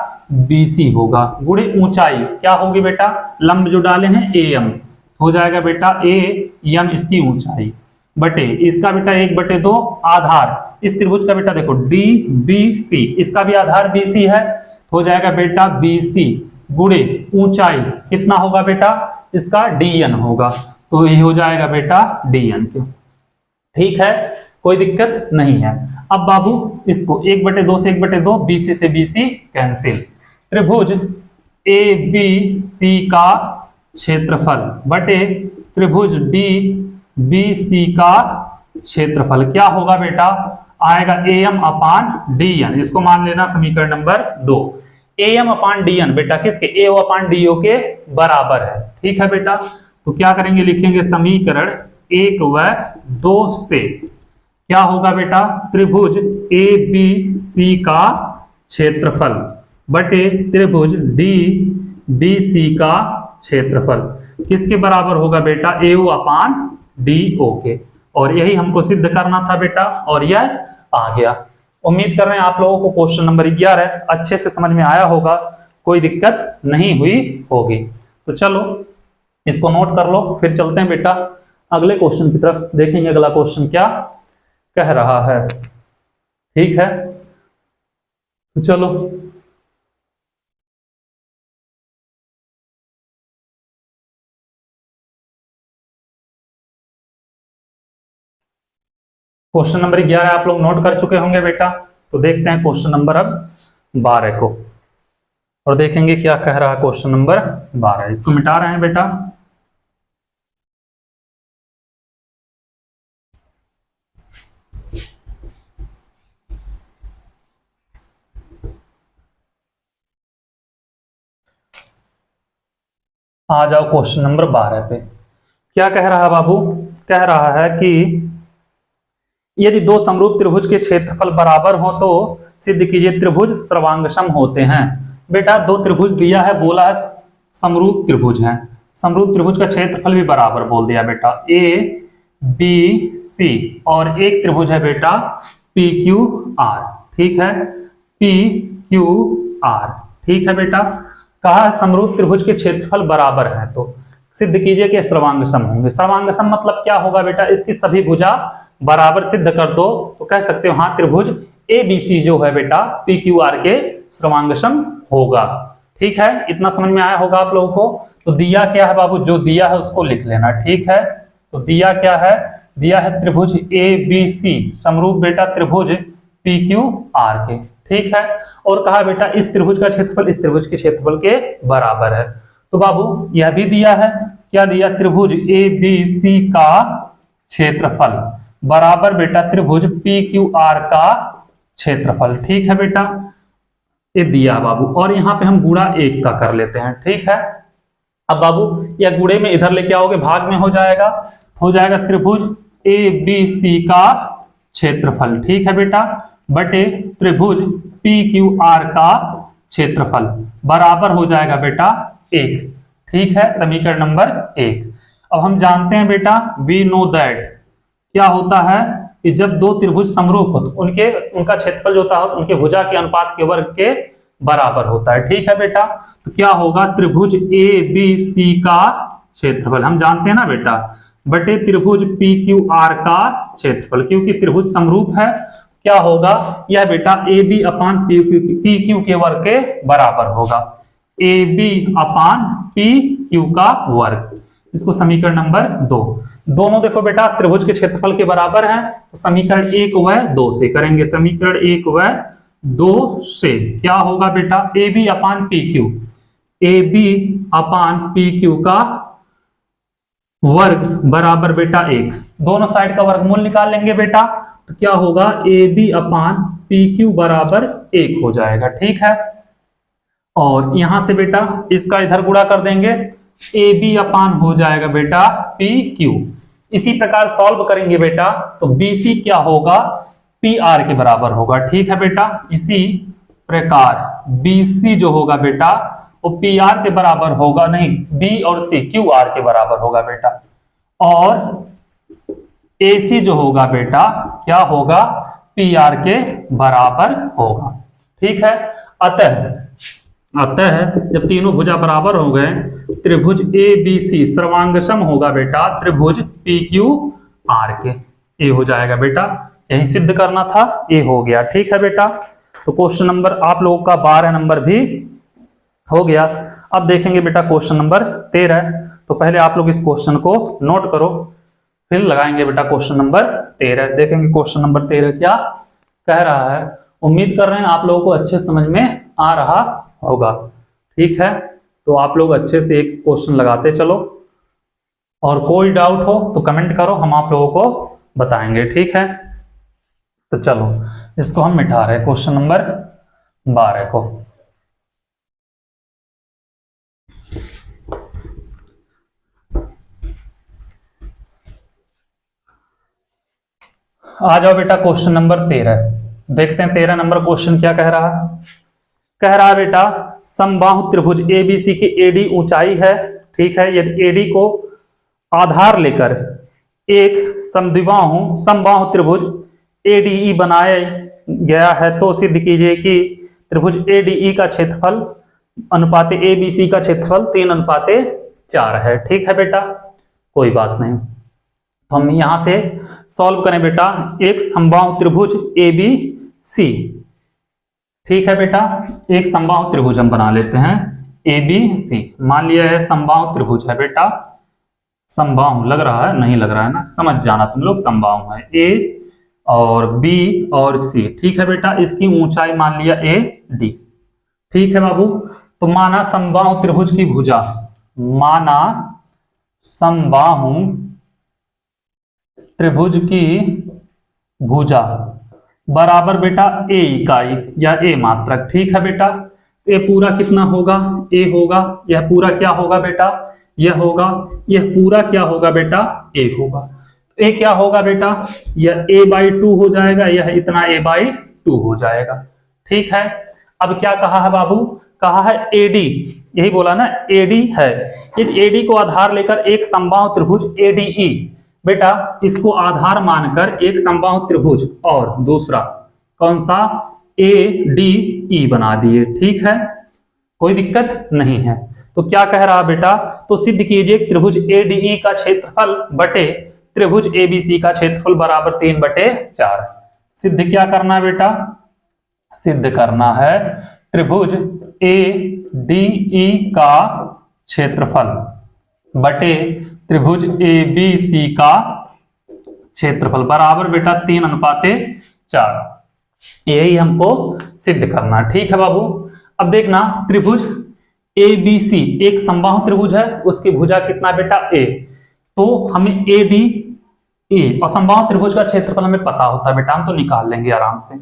[SPEAKER 1] BC होगा, गुणे ऊंचाई क्या होगी बेटा, लंब जो डाले हैं AM, हो जाएगा बेटा AM इसकी ऊंचाई, बटे इसका बेटा 1/2 आधार इस त्रिभुज का बेटा देखो डी बी सी, इसका भी आधार बी सी है, हो जाएगा बेटा बी सी गुणे ऊंचाई कितना होगा बेटा इसका dn होगा, तो ये हो जाएगा बेटा dn के। ठीक है, कोई दिक्कत नहीं है। अब बाबू इसको 1/2 से 1/2 BC से BC कैंसिल, त्रिभुज ABC का क्षेत्रफल बटे त्रिभुज DBC का क्षेत्रफल क्या होगा बेटा, आएगा AM/DN, इसको मान लेना समीकरण नंबर 2। AM/DN बेटा किसके, AO/DO के बराबर है। ठीक है बेटा, तो क्या करेंगे, लिखेंगे समीकरण 1 व 2 से क्या होगा बेटा, त्रिभुज ABC का क्षेत्रफल बटे त्रिभुज DBC का क्षेत्रफल किसके बराबर होगा बेटा, AO/DO के। और यही हमको सिद्ध करना था बेटा, और यह आ गया। उम्मीद कर रहे हैं आप लोगों को क्वेश्चन नंबर 11 अच्छे से समझ में आया होगा, कोई दिक्कत नहीं हुई होगी। तो चलो इसको नोट कर लो, फिर चलते हैं बेटा अगले क्वेश्चन की तरफ, देखेंगे अगला क्वेश्चन क्या कह रहा है। ठीक है, तो चलो क्वेश्चन नंबर 11 आप लोग नोट कर चुके होंगे बेटा, तो देखते हैं क्वेश्चन नंबर अब 12 को, और देखेंगे क्या कह रहा है क्वेश्चन नंबर 12। इसको मिटा रहे हैं बेटा। आ जाओ क्वेश्चन नंबर 12 पे। क्या कह रहा है बाबू, कह रहा है कि यदि दो समरूप त्रिभुज के क्षेत्रफल बराबर हो तो सिद्ध कीजिए त्रिभुज सर्वांगसम होते हैं। बेटा दो त्रिभुज दिया है, बोला है समरूप त्रिभुज है, समरूप त्रिभुज का क्षेत्रफल भी बराबर बोल दिया बेटा ABC, और एक त्रिभुज है बेटा PQR। ठीक है, PQR। ठीक है बेटा, कहा समरूप त्रिभुज के क्षेत्रफल बराबर है तो सिद्ध कीजिए कि सर्वांगसम होंगे। सर्वांगसम मतलब क्या होगा बेटा, इसकी सभी भुजा बराबर सिद्ध कर दो तो कह सकते हो हाँ त्रिभुज ABC जो है बेटा PQR के सर्वांगसम होगा। ठीक है, इतना समझ में आया होगा आप लोगों को। तो दिया क्या है बाबू, जो दिया है उसको लिख लेना। ठीक है, तो दिया क्या है, दिया है त्रिभुज ABC समरूप बेटा त्रिभुज PQR के। ठीक है, और कहा बेटा इस त्रिभुज का क्षेत्रफल इस त्रिभुज के क्षेत्रफल के बराबर है। तो बाबू यह भी दिया है, क्या दिया, त्रिभुज ABC का क्षेत्रफल बराबर बेटा त्रिभुज PQR का क्षेत्रफल। ठीक है बेटा, ये दिया बाबू, और यहाँ पे हम गुणा 1 का कर लेते हैं। ठीक है, अब बाबू यह गुणे में इधर लेके आओगे भाग में हो जाएगा त्रिभुज ABC का क्षेत्रफल। ठीक है बेटा, बटे त्रिभुज PQR का क्षेत्रफल बराबर हो जाएगा बेटा 1। ठीक है, समीकरण नंबर 1। अब हम जानते हैं बेटा वी नो दैट क्या होता है कि जब दो त्रिभुज समरूप हो तो उनका क्षेत्रफल जो होता है उनके भुजा के अनुपात के वर्ग के बराबर होता है। ठीक है बेटा, तो क्या होगा, त्रिभुज ABC का क्षेत्रफल हम जानते हैं ना बेटा, बटे त्रिभुज PQR का क्षेत्रफल, क्योंकि त्रिभुज समरूप है, क्या होगा यह बेटा AB/PQ के वर्ग के बराबर होगा, AB/PQ का वर्ग। इसको समीकरण नंबर 2। दोनों देखो बेटा त्रिभुज के क्षेत्रफल के बराबर हैं, तो समीकरण 1 व 2 से करेंगे। समीकरण 1 व 2 से क्या होगा बेटा, AB/PQ का वर्ग बराबर बेटा 1। दोनों साइड का वर्गमूल निकाल लेंगे बेटा, तो क्या होगा AB/PQ बराबर 1 हो जाएगा। ठीक है, और यहां से बेटा इसका इधर गुणा कर देंगे, AB/ हो जाएगा बेटा PQ। इसी प्रकार सॉल्व करेंगे बेटा तो BC क्या होगा, PR के बराबर होगा। ठीक है बेटा, इसी प्रकार BC जो होगा बेटा वो PR के बराबर होगा, नहीं B और C QR के बराबर होगा बेटा, और AC जो होगा बेटा क्या होगा, PR के बराबर होगा। ठीक है, अतः जब तीनों भुजा बराबर हो गए त्रिभुज ABC सर्वांगसम होगा बेटा त्रिभुज PQR आर के। ए हो जाएगा बेटा, यही सिद्ध करना था, ए हो गया। ठीक है बेटा, तो क्वेश्चन नंबर आप लोगों का 12 नंबर भी हो गया। अब देखेंगे बेटा क्वेश्चन नंबर 13। तो पहले आप लोग इस क्वेश्चन को नोट करो, फिर लगाएंगे बेटा क्वेश्चन नंबर 13। देखेंगे क्वेश्चन नंबर 13 क्या कह रहा है। उम्मीद कर रहे हैं आप लोगों को अच्छे समझ में आ रहा होगा। ठीक है, तो आप लोग अच्छे से एक क्वेश्चन लगाते चलो, और कोई डाउट हो तो कमेंट करो, हम आप लोगों को बताएंगे। ठीक है, तो चलो इसको हम मिटा रहे हैं क्वेश्चन नंबर 12 को। आ जाओ बेटा क्वेश्चन नंबर 13, देखते हैं 13 नंबर क्वेश्चन क्या कह रहा है। कह रहा है बेटा समबाहु त्रिभुज एबीसी की एडी ऊंचाई है। ठीक है, यदि एडी को आधार लेकर एक समबाहु त्रिभुज एडीई बनाया गया है तो सिद्ध कीजिए कि त्रिभुज एडीई का क्षेत्रफल अनुपाते एबीसी का क्षेत्रफल 3:4 है। ठीक है बेटा, कोई बात नहीं, तो हम यहां से सॉल्व करें बेटा एक समबाहु त्रिभुज एबीसी। ठीक है बेटा, एक समबाहु त्रिभुज हम बना लेते हैं एबीसी। मान लिया है समबाहु त्रिभुज है बेटा, समबाहु लग रहा है, नहीं लग रहा है ना, समझ जाना तुम लोग, समबाहु है ए और बी और सी। ठीक है बेटा, इसकी ऊंचाई मान लिया ए डी। ठीक है बाबू, तो माना समबाहु त्रिभुज की भुजा, माना समबाहु त्रिभुज की भुजा बराबर बेटा ए इकाई या ए मात्रक। ठीक है बेटा, ए पूरा कितना होगा, ए होगा, यह पूरा क्या होगा बेटा, यह होगा, यह पूरा क्या होगा बेटा, ए होगा। ए क्या होगा बेटा, यह a/2 हो जाएगा, यह इतना a/2 हो जाएगा। ठीक है, अब क्या कहा है बाबू, कहा है एडी, यही बोला ना एडी है। यदि एडी को आधार लेकर एक समबाहु त्रिभुज एडीई, बेटा इसको आधार मानकर एक समबाहु त्रिभुज और दूसरा कौन सा एडीई बना दिए। ठीक है, कोई दिक्कत नहीं है। तो क्या कह रहा बेटा, तो सिद्ध कीजिए त्रिभुज एडीई का क्षेत्रफल बटे त्रिभुज एबीसी का क्षेत्रफल बराबर 3/4। सिद्ध क्या करना है बेटा, सिद्ध करना है त्रिभुज एडीई का क्षेत्रफल बटे त्रिभुज एबीसी का क्षेत्रफल बराबर बेटा 3:4। यही हमको सिद्ध करना। ठीक है बाबू, अब देखना त्रिभुज एबीसी एक समबाहु त्रिभुज है, उसकी भुजा कितना बेटा ए, तो हमें ए डी ए और समबाहु त्रिभुज का क्षेत्रफल हमें पता होता है बेटा, हम तो निकाल लेंगे आराम से।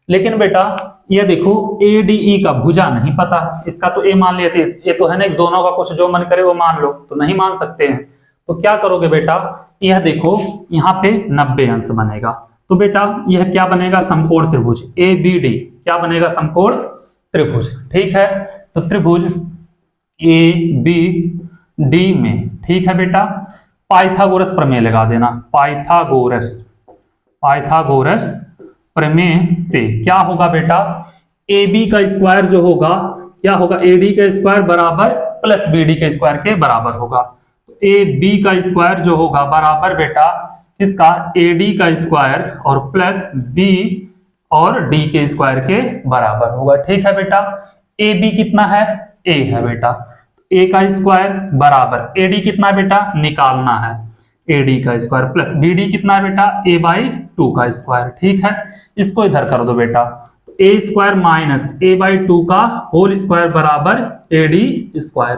[SPEAKER 1] लेकिन बेटा ये देखो ए डी ई का भुजा नहीं पता, इसका तो ए मान लेते, ये तो है ना, दोनों का कुछ जो मन करे वो मान लो, तो नहीं मान सकते हैं। तो क्या करोगे बेटा, यह देखो यहाँ पे 90 अंश बनेगा, तो बेटा यह क्या बनेगा, समकोण त्रिभुज ए बी डी, क्या बनेगा, समकोण त्रिभुज। ठीक है, तो त्रिभुज ए बी डी में, ठीक है बेटा, पाइथागोरस प्रमेय लगा देना, पाइथागोरस प्रमेय से क्या होगा बेटा, ए बी का स्क्वायर जो होगा क्या होगा, ए डी का स्क्वायर बराबर प्लस बी डी के स्क्वायर के बराबर होगा। तो ए बी का स्क्वायर जो होगा बराबर बेटा इसका ए डी का स्क्वायर और प्लस बी और डी के स्क्वायर के बराबर होगा। ठीक है बेटा, ए बी कितना है, ए है बेटा, ए का स्क्वायर बराबर ए डी कितना है बेटा, निकालना है, ए डी का स्क्वायर प्लस बी डी कितना है बेटा, a/2 का स्क्वायर। ठीक है, इसको इधर कर दो बेटा, ए स्क्वायर माइनस a/2 का होल स्क्वायर बराबर ए डी स्क्वायर।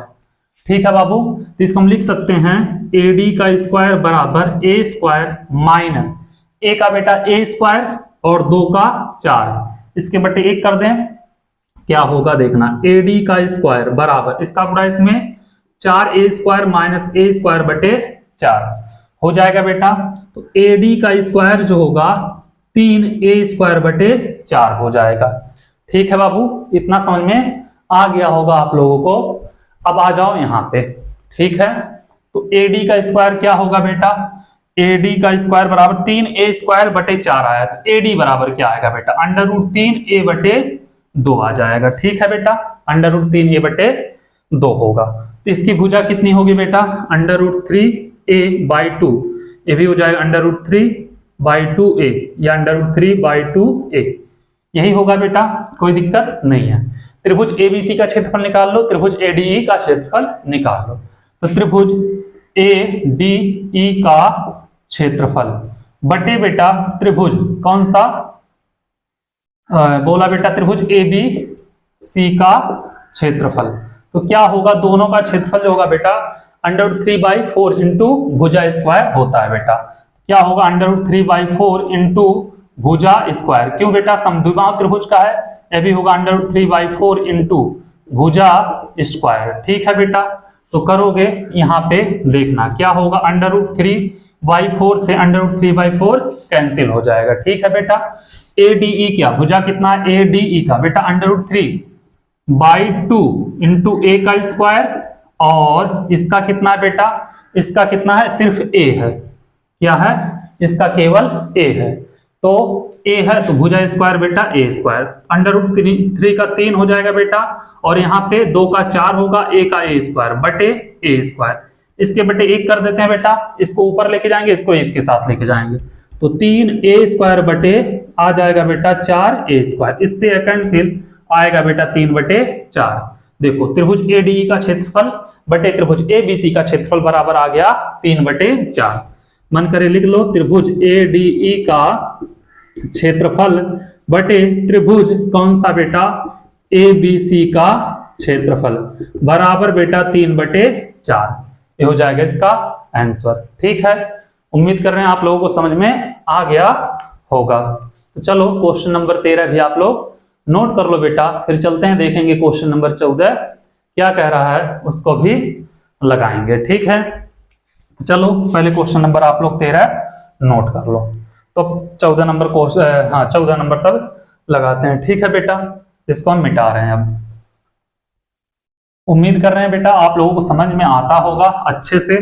[SPEAKER 1] ठीक है बाबू, तो इसको हम लिख सकते हैं ए डी का स्क्वायर बराबर ए स्क्वायर माइनस ए का बेटा ए स्क्वायर और 2 का 4, इसके बटे 1 कर दें, क्या होगा देखना, ए डी का स्क्वायर बराबर इसका गुणा इसमें 4a स्क्वायर माइनस ए स्क्वायर बटे 4 हो जाएगा बेटा। तो ए डी का स्क्वायर जो होगा 3a स्क्वायर बटे 4 हो जाएगा। ठीक है बाबू, इतना समझ में आ गया होगा आप लोगों को। अब आ जाओ यहाँ पे, ठीक है, तो ए डी का स्क्वायर क्या होगा बेटा, ए डी का स्क्वायर बराबर 3a स्क्वायर बटे 4 आया, तो ए डी बराबर क्या आएगा बेटा, √3a बटे 2 आ जाएगा। ठीक है बेटा, √3a बटे 2 होगा। तो इसकी भुजा कितनी होगी बेटा, √3a/2, ये भी हो जाएगा √3/2a या √3/2a, यही होगा बेटा, कोई दिक्कत नहीं है। त्रिभुज एबीसी का क्षेत्रफल निकाल लो, त्रिभुज एडीई का क्षेत्रफल निकाल लो। तो त्रिभुज एडीई का क्षेत्रफल बटे बेटा त्रिभुज कौन सा, बोला बेटा त्रिभुज एबीसी का क्षेत्रफल। तो क्या होगा, दोनों का क्षेत्रफल जो होगा बेटा √3/4 इंटू भुजा स्क्वायर होता है बेटा। क्या होगा, √3/4 इंटू भुजा स्क्वायर। क्यों बेटा, समद्विबाहु त्रिभुज का है, यह भी होगा √3/4 इंटू भुजा स्क्वायर। ठीक है बेटा, तो करोगे यहाँ पे देखना क्या होगा, √3/4 से √3/4 कैंसिल हो जाएगा। ठीक है बेटा, एडीई क्या, भुजा कितना है एडीई का बेटा √3/2 इंटू ए का स्क्वायर, और इसका कितना है बेटा, इसका कितना है, सिर्फ ए है, क्या है, इसका केवल ए है। तो ए है तो भुजा स्क्वायर बेटा ए स्क्वायर, √3 का 3 हो जाएगा बेटा, और यहाँ पे 2 का 4 होगा, ए का ए स्क्वायर बटे ए स्क्वायर। इसके बटे 1 कर देते हैं बेटा, इसको ऊपर लेके जाएंगे, इसको इसके साथ लेके जाएंगे, तो 3a स्क्वायर बटे आ जाएगा बेटा 4a स्क्वायर, इससे कैंसिल आएगा बेटा 3/4। देखो त्रिभुज एडीई का क्षेत्रफल बटे त्रिभुज एबीसी का क्षेत्रफल बराबर आ गया 3/4। मन करे लिख लो, त्रिभुज एडीई का क्षेत्रफल बटे त्रिभुज कौन सा बेटा एबीसी का क्षेत्रफल बराबर बेटा 3/4। ये हो जाएगा इसका आंसर। ठीक है, उम्मीद कर रहे हैं आप लोगों को समझ में आ गया होगा। तो चलो क्वेश्चन नंबर 13 भी आप लोग नोट कर लो बेटा, फिर चलते हैं देखेंगे क्वेश्चन नंबर 14 क्या कह रहा है, उसको भी लगाएंगे। ठीक है, तो चलो पहले क्वेश्चन नंबर आप लोग 13 नोट कर लो, तो 14 नंबर क्वेश्चन, हाँ 14 नंबर तक लगाते हैं। ठीक है बेटा, इसको हम मिटा रहे हैं अब। उम्मीद कर रहे हैं बेटा आप लोगों को समझ में आता होगा अच्छे से।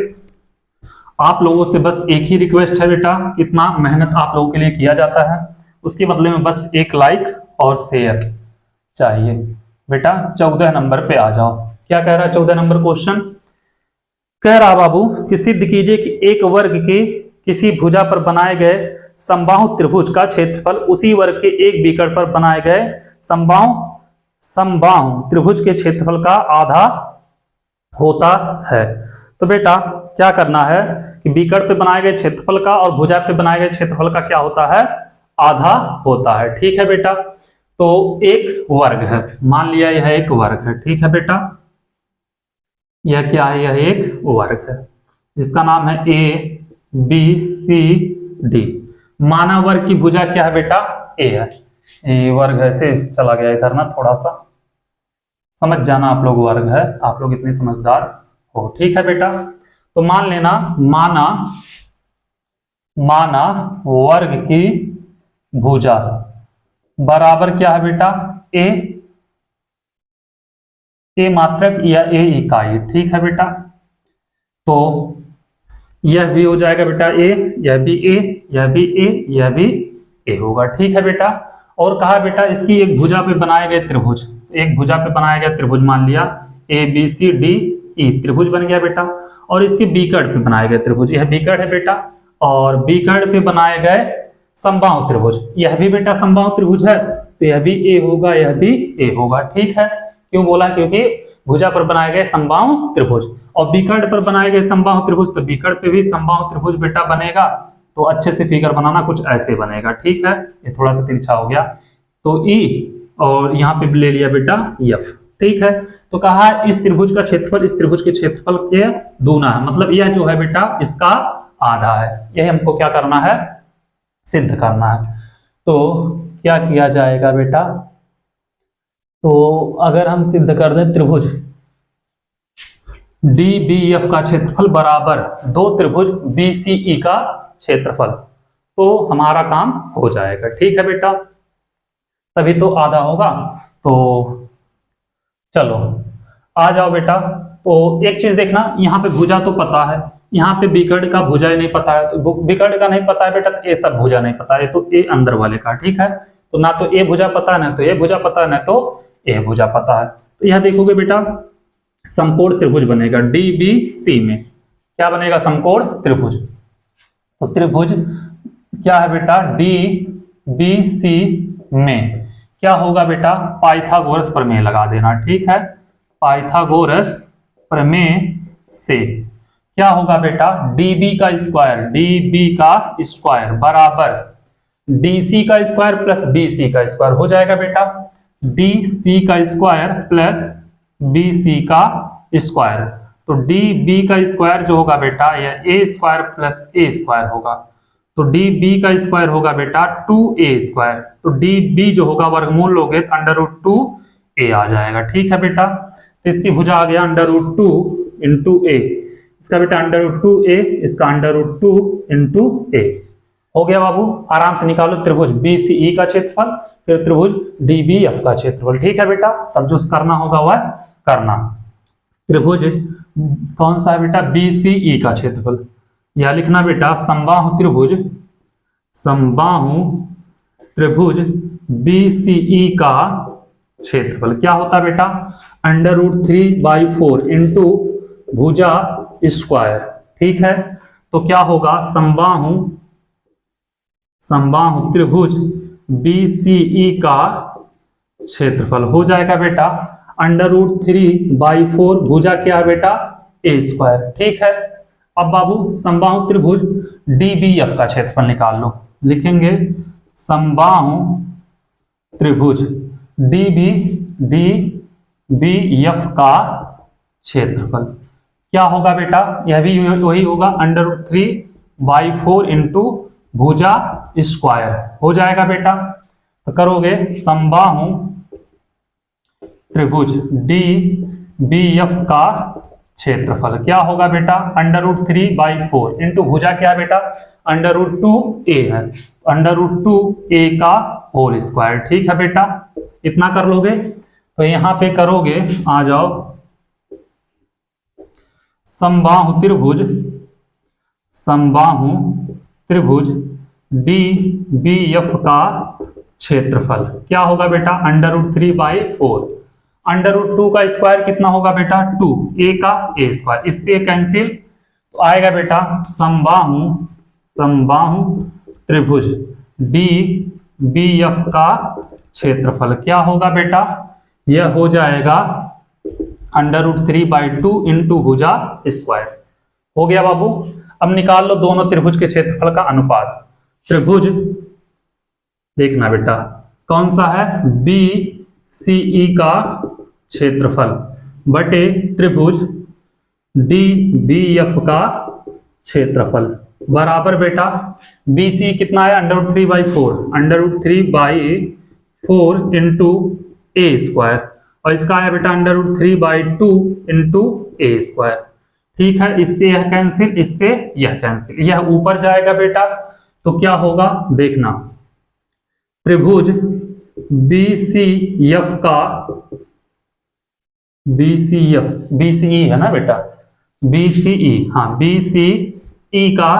[SPEAKER 1] आप लोगों से बस एक ही रिक्वेस्ट है बेटा, इतना मेहनत आप लोगों के लिए किया जाता है, उसके बदले में बस एक लाइक और शेयर चाहिए बेटा। 14 नंबर पे आ जाओ, क्या कह रहा है 14 नंबर क्वेश्चन, कह रहा बाबू कि सिद्ध कीजिए कि एक वर्ग के किसी भुजा पर बनाए गए समबाहु त्रिभुज का क्षेत्रफल उसी वर्ग के एक विकर्ण पर बनाए गए समबाहु त्रिभुज के क्षेत्रफल का आधा होता है। तो बेटा क्या करना है कि विकर्ण पे बनाए गए क्षेत्रफल का और भुजा पे बनाए गए क्षेत्रफल का क्या होता है, आधा होता है। ठीक है बेटा, तो एक वर्ग है, मान लिया यह एक वर्ग है। ठीक है बेटा, यह क्या है, यह एक वर्ग है जिसका नाम है ABCD। माना वर्ग की भुजा क्या है बेटा, ए है। ये वर्ग ऐसे चला गया इधर ना, थोड़ा सा समझ जाना आप लोग, वर्ग है, आप लोग इतने समझदार हो। ठीक है बेटा, तो मान लेना, माना वर्ग की भुजा बराबर क्या है बेटा, ए मात्रक या ए इकाई। ठीक है बेटा, तो यह भी हो जाएगा बेटा ए, यह भी ए, यह भी ए, यह भी ए होगा। ठीक है बेटा, और कहा बेटा इसकी एक भुजा पे बनाए गए त्रिभुज, एक भुजा पे बनाया गया त्रिभुज मान लिया ABCDE त्रिभुज बन गया बेटा, और इसके विकर्ण पे बनाए गए त्रिभुज, यह विकर्ण है बेटा, और विकर्ण पे बनाए गए समबाहु त्रिभुज, यह भी बेटा समबाहु त्रिभुज है, तो यह भी ए होगा, यह भी ए होगा। ठीक है, क्यों बोला, क्योंकि भुजा पर बनाए गए समबाहु त्रिभुज और विकर्ण पर बनाए गए समबाहु त्रिभुज, तो विकर्ण पे भी समबाहु त्रिभुज बेटा बनेगा। तो अच्छे से फिगर बनाना, कुछ ऐसे बनेगा। ठीक है, ये थोड़ा सा तिरछा हो गया, तो E और यहाँ पे ले लिया बेटा F। ठीक है, तो कहा इस त्रिभुज का क्षेत्रफल इस त्रिभुज के क्षेत्रफल के दूना है, मतलब यह जो है बेटा इसका आधा है। यह हमको क्या करना है, सिद्ध करना है। तो क्या किया जाएगा बेटा, तो अगर हम सिद्ध कर दें त्रिभुज DBF का क्षेत्रफल बराबर दो त्रिभुज BCE का क्षेत्रफल, तो हमारा काम हो जाएगा। ठीक है बेटा, तभी तो आधा होगा। तो चलो आ जाओ बेटा, तो एक चीज देखना, यहाँ पे भुजा तो पता है, यहाँ पे विकर्ण का भुजा ही नहीं पता है, तो विकर्ण का नहीं पता है बेटा, तो ए सब भुजा नहीं पता है, तो ए अंदर वाले का। ठीक है, तो ना तो ए भुजा पता है, ना तो ए भुजा पता है, ना तो ए भुजा पता है। तो यह देखोगे बेटा समकोण त्रिभुज बनेगा DBC में, क्या बनेगा, समकोण त्रिभुज। तो त्रिभुज क्या है बेटा, डी बी सी में क्या होगा बेटा, पाइथागोरस प्रमेय लगा देना, ठीक है। पाइथागोरस प्रमेय से क्या होगा बेटा, डीबी का स्क्वायर बराबर डीसी का स्क्वायर प्लस बीसी का स्क्वायर हो जाएगा बेटा। डीसी का स्क्वायर प्लस बीसी का स्क्वायर, तो डी बी का स्क्वायर जो होगा बेटा यह ए स्क्वायर प्लस ए स्क्वायर होगा, तो डी बी का स्क्वायर होगा बेटा 2a स्क्वायर, तो डी बी जो होगा वर्गमूल लोगे तो √2a आ जाएगा, ठीक है बेटा। तो इसकी भुजा आ गया √2 इंटू ए, इसका बेटा √2a, इसका √2 इंटू ए हो गया बाबू। आराम से निकालो त्रिभुज BCE का क्षेत्रफल, फिर त्रिभुज DBF का क्षेत्रफल, ठीक है बेटा। तब जो करना होगा वह करना। त्रिभुज कौन सा है बेटा, BCE का क्षेत्रफल, या लिखना बेटा समबाहु त्रिभुज BCE का क्षेत्रफल क्या होता है बेटा, √3/4 इंटू भुजा स्क्वायर, ठीक है। तो क्या होगा, समबाहु त्रिभुज BCE का क्षेत्रफल हो जाएगा बेटा √3/4 भुजा क्या है बेटा a स्क्वायर, ठीक है। अब बाबू समबाहु त्रिभुज DBF का क्षेत्रफल निकाल लो, लिखेंगे समबाहु त्रिभुज DBF का क्षेत्रफल क्या होगा बेटा, यह भी वही होगा √3/4 इंटू भुजा स्क्वायर हो जाएगा बेटा। तो करोगे समबाहु त्रिभुज DBF का क्षेत्रफल क्या होगा बेटा, √3/4 इंटू भुजा क्या है बेटा √2a है, √2a का होल स्क्वायर, ठीक है बेटा। इतना कर लोगे तो यहां पे करोगे, आ जाओ समबाहु त्रिभुज DBF का क्षेत्रफल क्या होगा बेटा √3/4, √2 का स्क्वायर कितना होगा बेटा 2, a का a स्क्वायर, इससे कैंसिल, तो आएगा बेटा समबाहु त्रिभुज DBF का क्षेत्रफल क्या होगा बेटा, यह हो जाएगा √3/2 इंटू भुजा स्क्वायर हो गया बाबू। अब निकाल लो दोनों त्रिभुज के क्षेत्रफल का अनुपात। त्रिभुज देखना बेटा कौन सा है, BCE का क्षेत्रफल बटे त्रिभुज DBF का क्षेत्रफल बराबर बेटा BC कितना है √3/4 इंटू a स्क्वायर, और इसका है बेटा √3/2 इंटू a स्क्वायर, ठीक है। इससे यह कैंसिल, इससे यह कैंसिल, यह ऊपर जाएगा बेटा, तो क्या होगा देखना, त्रिभुज BCE है ना बेटा, BCE, हाँ BCE का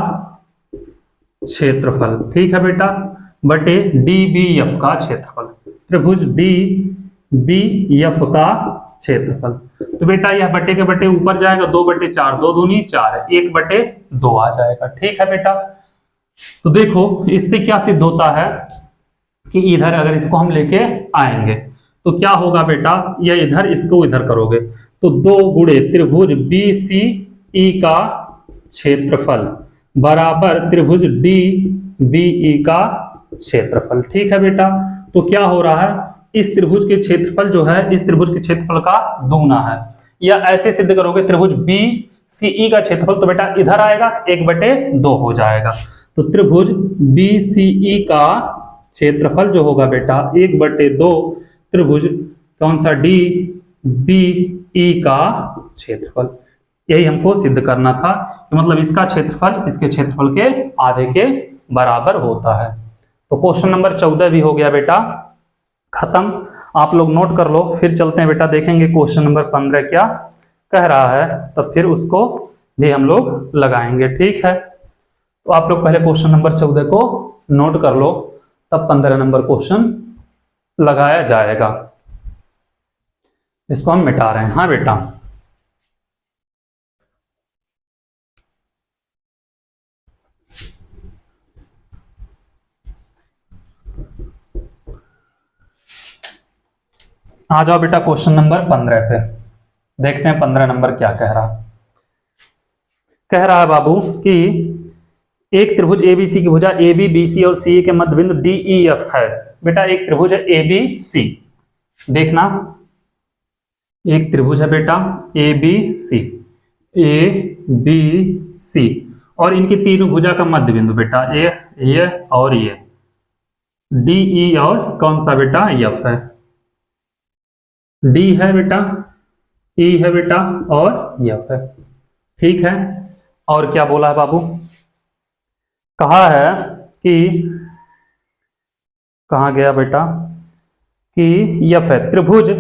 [SPEAKER 1] क्षेत्रफल, ठीक है बेटा, बटे DBF का क्षेत्रफल, त्रिभुज DBF का क्षेत्रफल। तो बेटा यह बटे के बटे ऊपर जाएगा, 2/4, 2 दूनी 4 है, 1/2 आ जाएगा, ठीक है बेटा। तो देखो इससे क्या सिद्ध होता है कि इधर अगर इसको हम लेके आएंगे तो क्या होगा बेटा, यह इधर इसको इधर करोगे तो 2 गुणे त्रिभुज BCE का क्षेत्रफल बराबर त्रिभुज DBE का क्षेत्रफल, ठीक है बेटा। तो क्या हो रहा है, इस त्रिभुज के क्षेत्रफल जो है इस त्रिभुज के क्षेत्रफल का दूना है, या ऐसे सिद्ध करोगे त्रिभुज BCE का क्षेत्रफल, तो बेटा इधर आएगा 1/2 हो जाएगा, तो त्रिभुज BCE का क्षेत्रफल जो होगा बेटा 1/2 त्रिभुज कौन सा DBE का क्षेत्रफल, यही हमको सिद्ध करना था कि मतलब इसका क्षेत्रफल इसके क्षेत्रफल के आधे के बराबर होता है। तो क्वेश्चन नंबर 14 भी हो गया बेटा खत्म, आप लोग नोट कर लो। फिर चलते हैं बेटा, देखेंगे क्वेश्चन नंबर 15 क्या कह रहा है, तब फिर उसको भी हम लोग लगाएंगे, ठीक है। तो आप लोग पहले क्वेश्चन नंबर 14 को नोट कर लो, तब 15 नंबर क्वेश्चन लगाया जाएगा। इसको हम मिटा रहे हैं, हाँ बेटा। आ जाओ बेटा क्वेश्चन नंबर 15 पे, देखते हैं 15 नंबर क्या कह रहा। कह रहा है बाबू कि एक त्रिभुज एबीसी की भुजा ए बी बी सी और सी के मध्य बिंदु डी ई एफ है। बेटा एक त्रिभुज है ए बी सी, देखना एक त्रिभुज है बेटा A B C, A B सी, और इनकी तीनों भुजा का मध्य बिंदु बेटा ये और ये डी ई और कौन सा बेटा एफ है, डी है बेटा, ई है बेटा और एफ है। ठीक है, और क्या बोला है बाबू, कहा है कि कहा गया बेटा कि एफ है त्रिभुज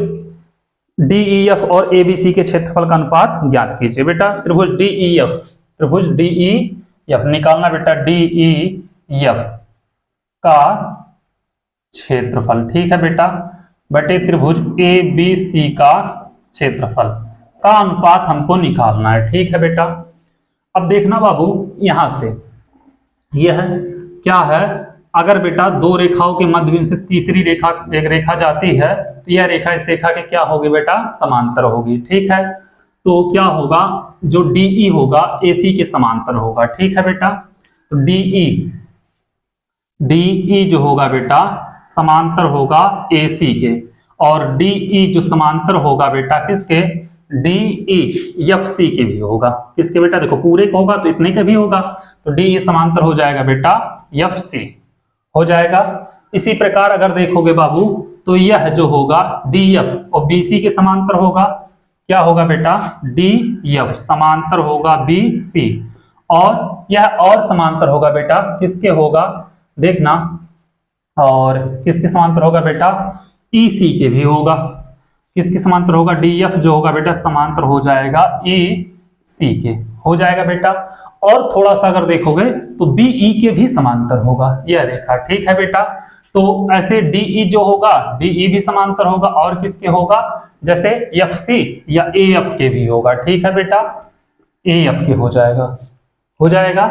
[SPEAKER 1] डी ई एफ और ए बी सी के क्षेत्रफल का अनुपात ज्ञात कीजिए। बेटा त्रिभुज डी ई एफ, त्रिभुज डी ई एफ निकालना बेटा, डी ई एफ का क्षेत्रफल, ठीक है बेटा, बटे त्रिभुज ए बी सी का क्षेत्रफल का अनुपात हमको निकालना है। ठीक है बेटा, अब देखना बाबू यहां से यह क्या है, अगर बेटा दो रेखाओं के मध्य बिंदु से तीसरी रेखा एक रेखा जाती है तो यह रेखा इस रेखा के क्या होगी बेटा, समांतर होगी। ठीक है, तो क्या होगा, जो डीई होगा एसी के समांतर होगा। ठीक है बेटा, तो डीई जो होगा बेटा समांतर होगा एसी के, और डीई जो समांतर होगा बेटा किसके, डीई एफ सी के भी होगा। किसके बेटा, देखो पूरे का होगा तो इतने का भी होगा, तो डीई समांतर हो जाएगा बेटा एफ सी हो जाएगा। इसी प्रकार अगर देखोगे बाबू तो यह जो होगा डी एफ और बी सी के समांतर होगा, क्या होगा बेटा, डी एफ समांतर होगा बी सी, और यह और समांतर होगा बेटा किसके होगा, देखना, और किसके समांतर होगा बेटा, ई सी के भी होगा। किसके समांतर होगा, डी एफ जो होगा बेटा समांतर हो जाएगा ई सी के, हो जाएगा बेटा। और थोड़ा सा अगर देखोगे तो बीई के भी समांतर होगा यह रेखा। ठीक है बेटा, तो ऐसे डीई जो होगा डीई भी समांतर होगा, और किसके होगा, जैसे एफ सी या ए एफ के भी होगा। ठीक है बेटा, ए एफ के हो जाएगा।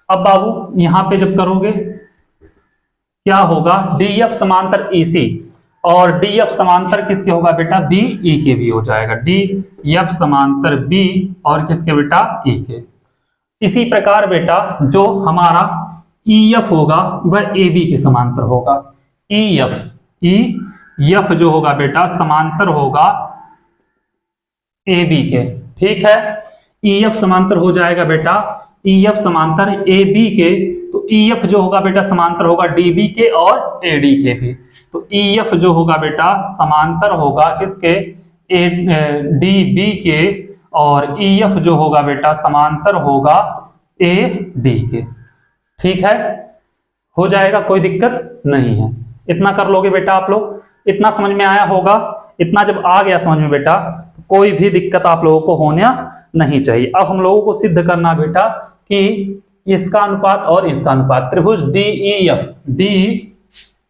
[SPEAKER 1] अब बाबू यहां पे जब करोगे क्या होगा, डी एफ समांतर ई सी, और डी एफ समांतर किसके होगा बेटा, बी ई के भी हो जाएगा, डी एफ समांतर बी और किसके बेटा, ई के। इसी प्रकार बेटा जो हमारा ई एफ होगा वह ए बी के समांतर होगा, ई एफ जो होगा बेटा समांतर होगा ए बी के। ठीक है, ई एफ समांतर हो जाएगा बेटा, ई एफ समांतर ए बी के, तो ई एफ जो होगा बेटा समांतर होगा डी बी के और ए डी के भी, तो ई एफ जो होगा बेटा समांतर होगा किसके, डी बी के, और ई एफ जो होगा बेटा समांतर होगा ए डी के। ठीक है, हो जाएगा, कोई दिक्कत नहीं है। इतना कर लोगे बेटा आप लोग, इतना समझ में आया होगा। इतना जब आ गया समझ में बेटा तो कोई भी दिक्कत आप लोगों को होना नहीं चाहिए। अब हम लोगों को सिद्ध करना बेटा कि इसका अनुपात और इसका अनुपात, त्रिभुज डी ई एफ, डी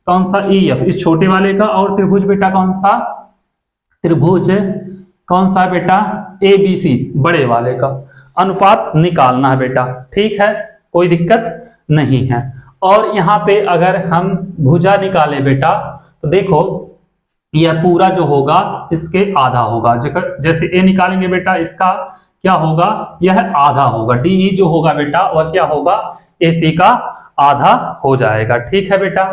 [SPEAKER 1] कौन सा, ई एफ इस छोटे वाले का, और त्रिभुज बेटा कौन सा, त्रिभुज कौन सा बेटा, ए बी सी बड़े वाले का अनुपात निकालना है बेटा। ठीक है, कोई दिक्कत नहीं है। और यहाँ पे अगर हम भुजा निकाले बेटा तो देखो यह पूरा जो होगा इसके आधा होगा, जैसे ए निकालेंगे बेटा इसका क्या होगा, यह आधा होगा, डी जो होगा बेटा वह क्या होगा, ए सी का आधा हो जाएगा। ठीक है बेटा,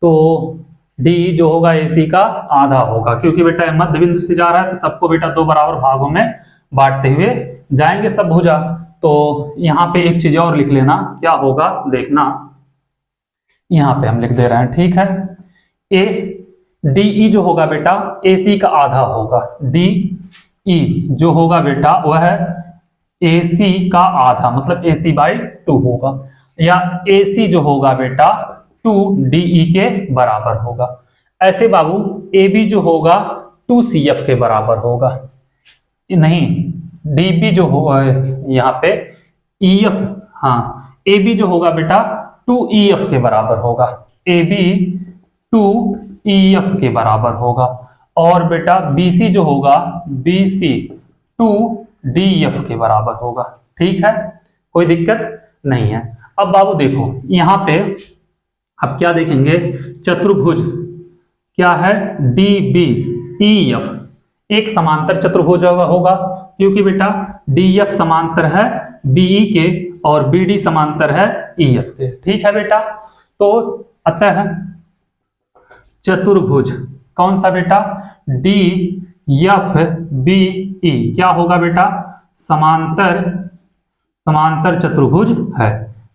[SPEAKER 1] तो डी जो होगा ए सी का आधा होगा, क्योंकि बेटा मध्य बिंदु से जा रहा है तो सबको बेटा दो बराबर भागों में बांटते हुए जाएंगे सब भुजा। तो यहाँ पे एक चीज और लिख लेना, क्या होगा देखना, यहाँ पे हम लिख दे रहे हैं। ठीक है, ए डी जो होगा बेटा ए सी का आधा होगा, डी ई जो होगा बेटा वह ए सी का आधा मतलब ए सी बाई 2 होगा, या ए सी जो होगा बेटा 2 डी ई के बराबर होगा। ऐसे बाबू ए बी जो होगा 2 सी एफ के बराबर होगा, नहीं डी बी जो होगा यहाँ पे ई एफ, हाँ ए बी जो होगा बेटा 2 ई एफ के बराबर होगा, ए बी 2 ई एफ के बराबर होगा, और बेटा बी सी जो होगा बी सी 2 डी एफ के बराबर होगा। ठीक है, कोई दिक्कत नहीं है। अब बाबू देखो यहाँ पे अब क्या देखेंगे, चतुर्भुज क्या है, डी बी ई एफ एक समांतर चतुर्भुज होगा, क्योंकि बेटा डी एफ समांतर है बीई के और बी डी समांतर है ई एफ के। ठीक है बेटा, तो अतः चतुर्भुज कौन सा बेटा, डी एफ बी ई क्या होगा बेटा, समांतर चतुर्भुज है।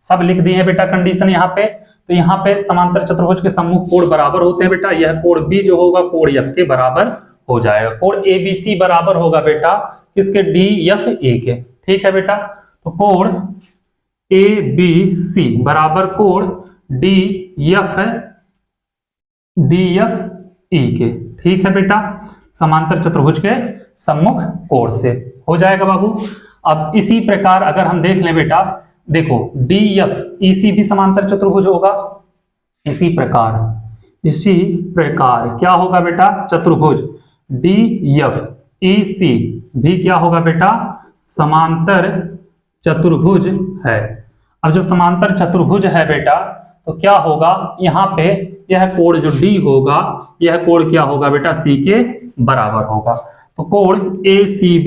[SPEAKER 1] सब लिख दिए हैं बेटा कंडीशन यहाँ पे। तो यहाँ पे समांतर चतुर्भुज के सम्मुख कोण बराबर होते हैं बेटा। यह कोण बी जो होगा कोण एफ के बराबर हो जाएगा। कोण ए बी सी बराबर होगा बेटा किसके, डी एफ ए के। ठीक है बेटा, तो कोण ए बी सी बराबर कोण डी एफ ई के। ठीक है बेटा, समांतर चतुर्भुज के सम्मुख कोण से हो जाएगा बाबू। अब इसी प्रकार अगर हम देख लें बेटा, देखो डी एफ ई सी भी समांतर चतुर्भुज होगा। इसी प्रकार क्या होगा बेटा, चतुर्भुज डी एफ ई सी भी क्या होगा बेटा, समांतर चतुर्भुज है। अब जब समांतर चतुर्भुज है बेटा तो क्या होगा, यहाँ पे यह कोण जो डी होगा यह कोण क्या होगा बेटा, सी के बराबर होगा। तो कोण ए सी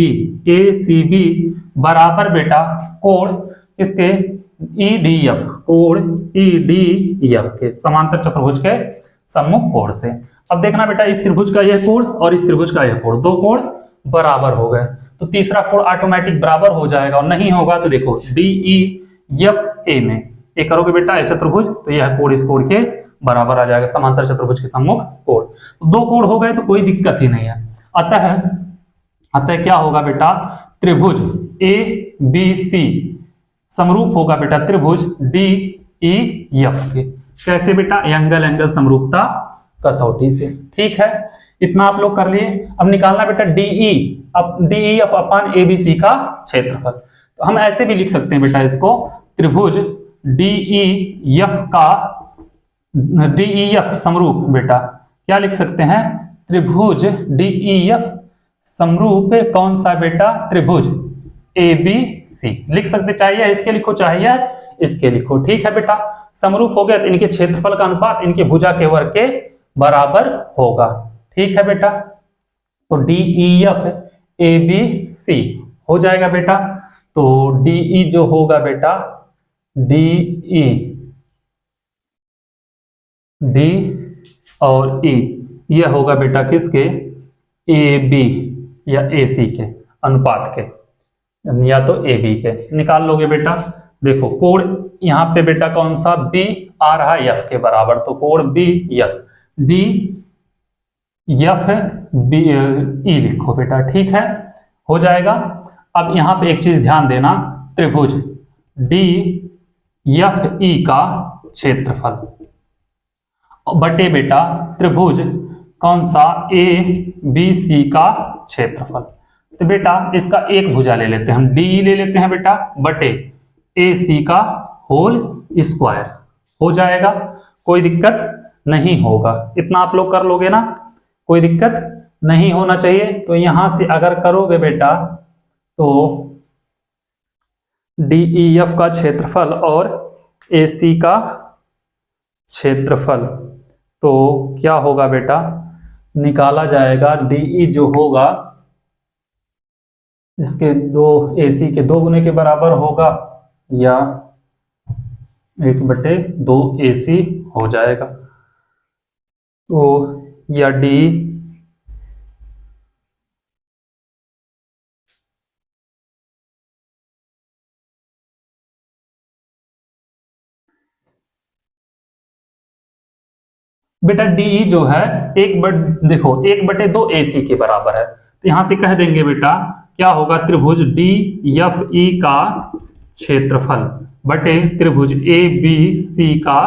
[SPEAKER 1] बी बराबर बेटा कोण इसके ई डी एफ, कोण ई डी एफ के, समांतर चतुर्भुज के सम्मुख कोण से। अब देखना बेटा, इस त्रिभुज का यह कोण और इस त्रिभुज का यह कोण, दो कोण बराबर हो गए तो तीसरा कोण ऑटोमेटिक बराबर हो जाएगा। और नहीं होगा तो देखो डी ई एफ ए में ये करोगे बेटा ये चतुर्भुज, तो यह कोण इस कोण के बराबर आ जाएगा, समांतर चतुर्भुज के सम्मुख कोण। तो दो कोण हो गए तो कोई दिक्कत ही नहीं है। अतः क्या होगा बेटा, त्रिभुज ए बी सी समरूप होगा बेटा त्रिभुज डी ई एफ के। कैसे बेटा, एंगल समरूपता कसौटी से। ठीक है, इतना आप लोग कर लिए। अब निकालना बेटा डीई, अब D E F upon A B C का क्षेत्रफल। तो हम ऐसे भी लिख सकते हैं बेटा इसको, त्रिभुज डीई एफ समरूप बेटा क्या लिख सकते हैं, त्रिभुज डीई एफ समरूप कौन सा बेटा, त्रिभुज ए बी सी लिख सकते, चाहिए इसके लिखो चाहिए इसके लिखो। ठीक है बेटा, समरूप हो गया तो इनके क्षेत्रफल का अनुपात इनके भुजा के वर्ग के बराबर होगा। ठीक है बेटा, तो D E F A B C हो जाएगा बेटा। तो डीई जो होगा बेटा, डीई डी और ई यह होगा बेटा किसके, ए बी या ए सी के अनुपात के, या तो ए बी के निकाल लोगे बेटा। देखो कोण यहाँ पे बेटा कौन सा, बी आ रहा है एफ के बराबर, तो कोण B F D F B E लिखो बेटा। ठीक है, हो जाएगा। अब यहाँ पे एक चीज ध्यान देना, त्रिभुज डी एफ ई का क्षेत्रफल बटे बेटा त्रिभुज कौन सा, ए बी सी का क्षेत्रफल। तो बेटा इसका एक भुजा ले लेते हैं हम, डी ले लेते हैं बेटा बटे ए सी का होल स्क्वायर हो जाएगा। कोई दिक्कत नहीं होगा, इतना आप लोग कर लोगे ना, कोई दिक्कत नहीं होना चाहिए। तो यहां से अगर करोगे बेटा तो डीई एफ का क्षेत्रफल और ए सी का क्षेत्रफल तो क्या होगा बेटा, निकाला जाएगा डीई जो होगा इसके दो AC के 2 गुने के बराबर होगा या 1/2 AC हो जाएगा। तो या D बेटा DE जो है देखो 1/2 AC के बराबर है। तो यहां से कह देंगे बेटा क्या होगा, त्रिभुज DFE का क्षेत्रफल बटे त्रिभुज ABC का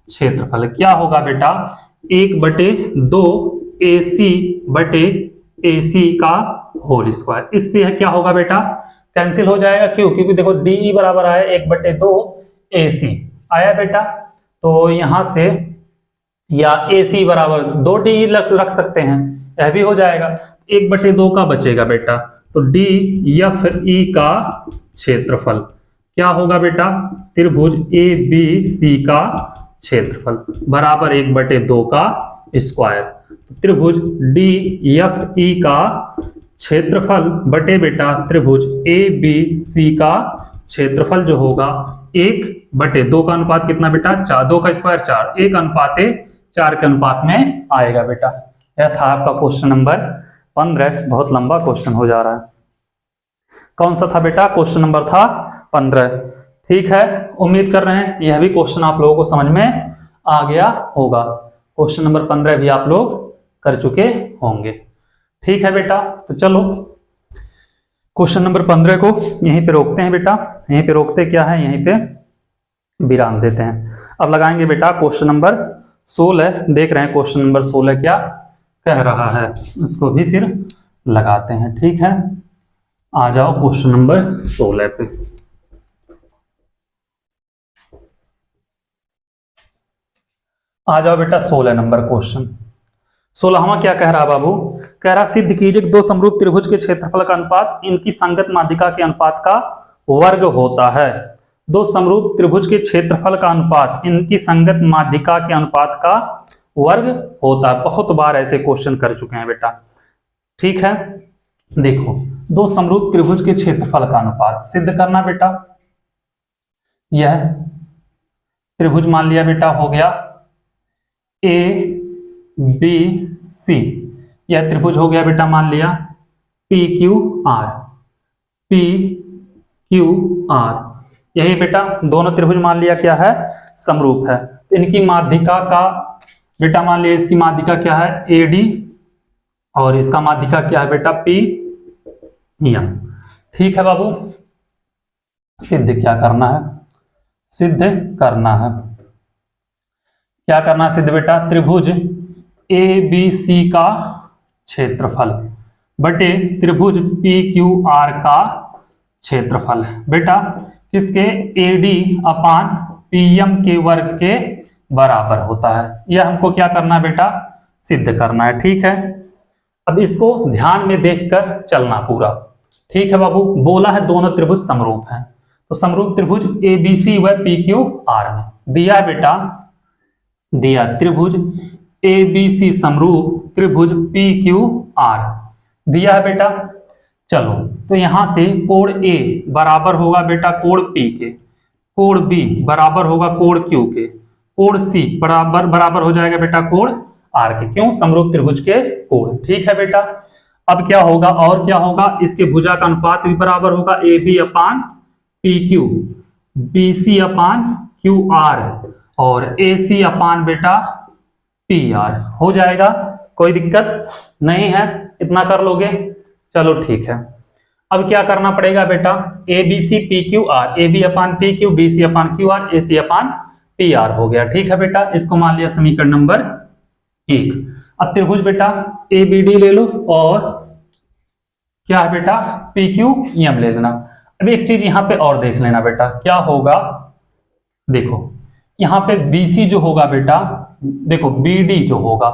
[SPEAKER 1] क्षेत्रफल क्या होगा बेटा, 1/2 AC बटे AC का होल स्क्वायर। इससे क्या होगा बेटा, कैंसिल हो जाएगा। क्यों, क्योंकि देखो DE बराबर आया 1/2 AC आया बेटा, तो यहां से या AC बराबर 2DE रख सकते हैं, यह भी हो जाएगा। 1/2 का बचेगा बेटा, तो DFE का क्षेत्रफल क्या होगा बेटा, त्रिभुज ABC का क्षेत्रफल बराबर 1/2 का स्क्वायर। त्रिभुज DFE का क्षेत्रफल बटे बेटा त्रिभुज ABC का क्षेत्रफल जो होगा 1/2 का अनुपात कितना बेटा 4, 2 का स्क्वायर 4, 1:4 के अनुपात में आएगा बेटा। यह था आपका क्वेश्चन नंबर 15। बहुत लंबा क्वेश्चन हो जा रहा है। कौन सा था बेटा? क्वेश्चन नंबर था 15। ठीक है, उम्मीद कर रहे हैं यह भी क्वेश्चन आप लोगों को समझ में आ गया होगा। क्वेश्चन नंबर 15 भी आप लोग कर चुके होंगे। ठीक है बेटा, तो चलो क्वेश्चन नंबर 15 को यहीं पे रोकते हैं बेटा। यहीं पे रोकते क्या है, यहीं पे विराम देते हैं। अब लगाएंगे बेटा क्वेश्चन नंबर 16। देख रहे हैं क्वेश्चन नंबर 16 क्या कह रहा है, इसको भी फिर लगाते हैं। ठीक है, आ जाओ क्वेश्चन नंबर 16 पे। आ जाओ बेटा 16 नंबर क्वेश्चन। 16वां क्या कह रहा बाबू? कह रहा सिद्ध कीजिए कि दो समरूप त्रिभुज के क्षेत्रफल का अनुपात इनकी संगत माध्यिका के अनुपात का वर्ग होता है। दो समरूप त्रिभुज के क्षेत्रफल का अनुपात इनकी संगत माध्यिका के अनुपात का वर्ग होता है। बहुत बार ऐसे क्वेश्चन कर चुके हैं बेटा। ठीक है, देखो दो समरूप त्रिभुज के क्षेत्रफल का अनुपात सिद्ध करना बेटा। यह त्रिभुज मान लिया बेटा हो गया ABC, यह त्रिभुज हो गया बेटा मान लिया PQR, PQR। यही बेटा दोनों त्रिभुज मान लिया क्या है, समरूप है। तो इनकी माध्यिका का बेटा मान लिया, इसकी माध्यिका क्या है AD और इसका माध्यिका क्या है बेटा PM। ठीक है बाबू, सिद्ध क्या करना है? सिद्ध करना है, क्या करना है सिद्ध बेटा? त्रिभुज ABC का क्षेत्रफल बटे त्रिभुज PQR का क्षेत्रफल बेटा किसके AD अपान PM के वर्ग के बराबर होता है। यह हमको क्या करना है बेटा? सिद्ध करना है। ठीक है, अब इसको ध्यान में देखकर चलना पूरा। ठीक है बाबू, बोला है दोनों त्रिभुज समरूप हैं, तो समरूप त्रिभुज ABC व PQR में दिया है बेटा, दिया त्रिभुज ABC समरूप त्रिभुज PQR दिया है बेटा। चलो तो यहां से कोण A बराबर होगा बेटा कोण P के, कोण B बराबर होगा कोण Q के, कोण C बराबर हो जाएगा बेटा कोण R के। क्यों? समरूप त्रिभुज के कोण। ठीक है बेटा, अब क्या होगा और क्या होगा? इसके भुजा का अनुपात भी बराबर होगा AB अपान PQ, BC अपान QR और AC अपान बेटा PR हो जाएगा। कोई दिक्कत नहीं है, इतना कर लोगे। चलो ठीक है, अब क्या करना पड़ेगा बेटा? ABC PQR, AB अपान PQ, BC अपान QR, AC अपान PR हो गया। ठीक है बेटा, इसको मान लिया समीकरण नंबर 1। अब त्रिभुज बेटा ABD ले लो और क्या है बेटा PQM ले लेना। अब एक चीज यहां पे और देख लेना बेटा, क्या होगा? देखो यहां पे BC जो होगा बेटा, देखो BD जो होगा,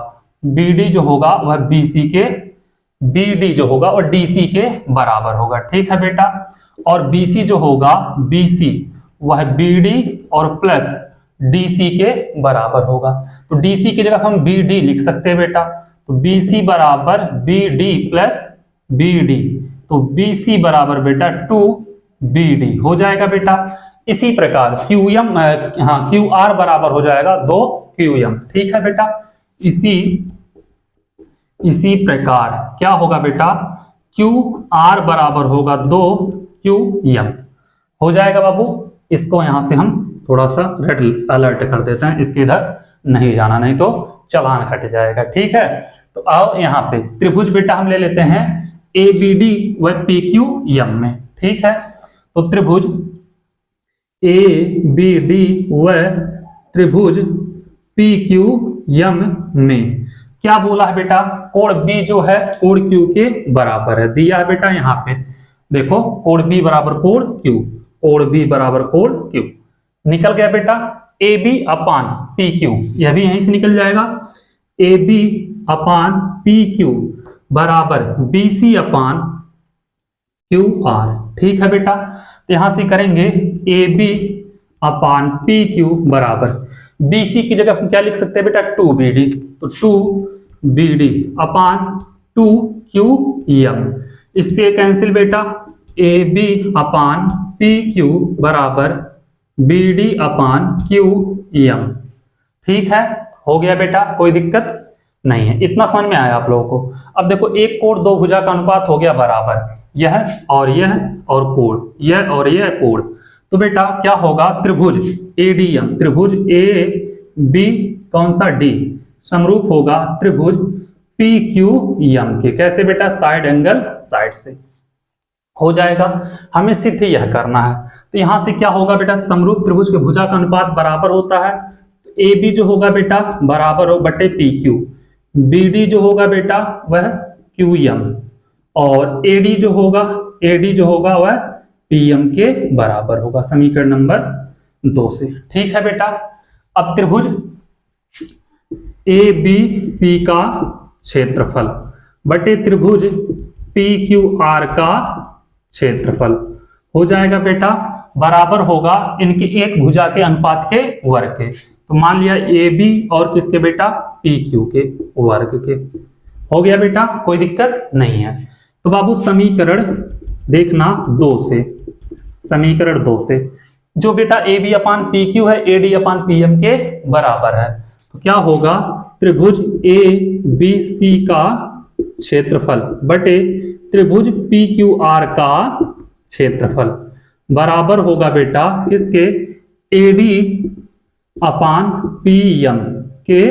[SPEAKER 1] BD जो होगा वह BC के, BD जो होगा और DC के बराबर होगा। ठीक है बेटा, और BC जो होगा BC वह BD और प्लस DC के बराबर होगा। तो DC की जगह हम BD लिख सकते हैं बेटा, तो BC बराबर BD प्लस BD, तो BC बराबर बेटा 2BD हो जाएगा बेटा। इसी प्रकार QR बराबर हो जाएगा 2QM। ठीक है बेटा, इसी प्रकार क्या होगा बेटा? QR बराबर होगा 2QM हो जाएगा बाबू। इसको यहां से हम थोड़ा सा रेड अलर्ट कर देते हैं, इसके इधर नहीं जाना, नहीं तो चालान कट जाएगा। ठीक है, तो आओ यहाँ पे त्रिभुज बेटा हम ले लेते हैं ABD व PQM में। ठीक है, तो त्रिभुज ABD व त्रिभुज PQM में क्या बोला है बेटा? कोण B जो है कोण Q के बराबर है, दिया है बेटा यहाँ पे। देखो कोण B बराबर कोण Q, कोण B बराबर कोण Q निकल गया बेटा। AB अपान PQ, यह भी यहीं से निकल जाएगा। AB अपान PQ बराबर BC अपान QR। ठीक है बेटा, तो यहां से करेंगे AB अपान पी क्यू बराबर BC की जगह हम क्या लिख सकते हैं बेटा 2BD, तो 2BD अपान 2QM। इससे कैंसिल बेटा AB अपान PQ बराबर BD अपान QM। ठीक है, हो गया बेटा, कोई दिक्कत नहीं है, इतना समझ में आया आप लोगों को। अब देखो एक कोण दो भुजा का अनुपात हो गया बराबर, यह और कोण, यह और यह कोण, तो बेटा क्या होगा, त्रिभुज ADM, त्रिभुज AB कौन सा D समरूप होगा त्रिभुज PQM के। कैसे बेटा, साइड एंगल साइड से हो जाएगा। हमें सिद्ध यह करना है, तो यहां से क्या होगा बेटा, समरूप त्रिभुज के भुजा का अनुपात बराबर होता है। AB जो होगा बेटा बराबर हो बटे PQ, BD जो होगा बेटा वह QM, और AD जो होगा वह PM के बराबर होगा, समीकरण नंबर 2 से। ठीक है बेटा, अब त्रिभुज ABC का क्षेत्रफल बटे त्रिभुज PQR का क्षेत्रफल हो जाएगा बेटा, बराबर होगा इनकी एक भुजा के अनुपात के वर्ग के। तो मान लिया AB और किसके बेटा, PQ के वर्ग के। हो गया बेटा, कोई दिक्कत नहीं है। तो बाबू समीकरण देखना 2 से, समीकरण 2 से जो बेटा AB अपान PQ है AD अपान PM के बराबर है, तो क्या होगा, त्रिभुज ABC का क्षेत्रफल बटे त्रिभुज PQR का क्षेत्रफल बराबर होगा बेटा किसके, AD अपान PM के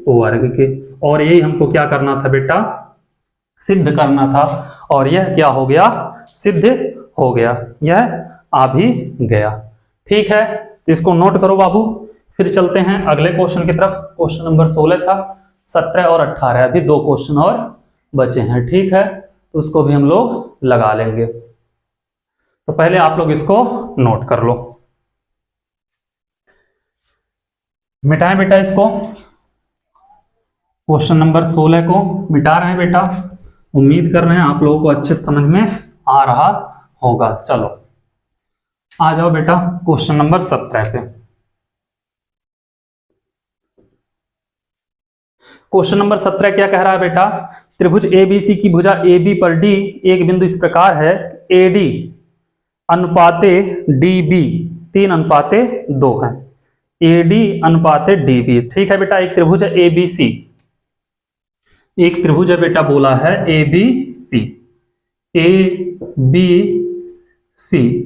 [SPEAKER 1] वर्ग के। और यही हमको क्या करना था बेटा, सिद्ध करना था, और यह क्या हो गया, सिद्ध हो गया, यह आ भी गया। ठीक है, तो इसको नोट करो बाबू। फिर चलते हैं अगले क्वेश्चन की तरफ। क्वेश्चन नंबर 16 था, 17 और 18 अभी 2 क्वेश्चन और बचे हैं। ठीक है, तो उसको भी हम लोग लगा लेंगे। तो पहले आप लोग इसको नोट कर लो, मिटाएं बेटा इसको, क्वेश्चन नंबर 16 को मिटा रहे हैं बेटा। उम्मीद कर रहे हैं आप लोगों को अच्छे समझ में आ रहा होगा। चलो आ जाओ बेटा क्वेश्चन नंबर 17 पे। क्वेश्चन नंबर 17 क्या कह रहा है बेटा, त्रिभुज ABC की भुजा AB पर D एक बिंदु इस प्रकार है, AD अनुपाते DB 3:2 है, AD अनुपाते DB। ठीक है बेटा, एक त्रिभुज है ABC, एक त्रिभुज है बेटा बोला है ABC,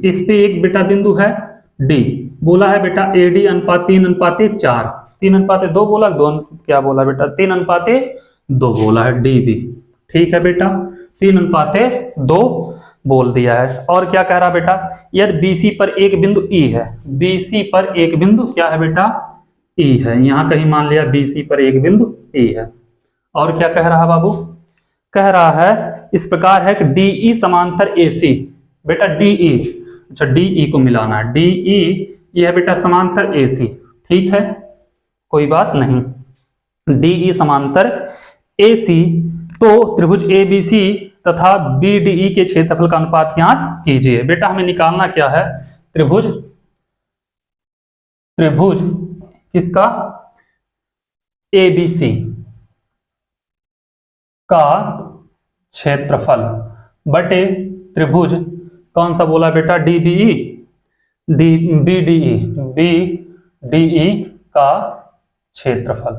[SPEAKER 1] इस पे एक बेटा बिंदु है D, बोला है बेटा AD अनुपात 3:4, 3:2 बोला, 2 क्या बोला बेटा, 3:2 बोला है DB। ठीक है बेटा, 3:2 बोल दिया है। और क्या कह रहा बेटा, यदि BC पर एक बिंदु E है, BC पर एक बिंदु क्या है बेटा, E है, यहां कहीं मान लिया BC पर एक बिंदु E है। और क्या कह रहा है बाबू, कह रहा है इस प्रकार है कि DE समांतर AC, बेटा DE, अच्छा DE को मिलाना है, DE यह बेटा समांतर AC। ठीक है, कोई बात नहीं, DE समांतर AC, तो त्रिभुज ABC तथा BDE के क्षेत्रफल का अनुपात ज्ञात कीजिए। बेटा हमें निकालना क्या है, त्रिभुज किसका, ABC का क्षेत्रफल बटे त्रिभुज कौन सा बोला बेटा, BDE का क्षेत्रफल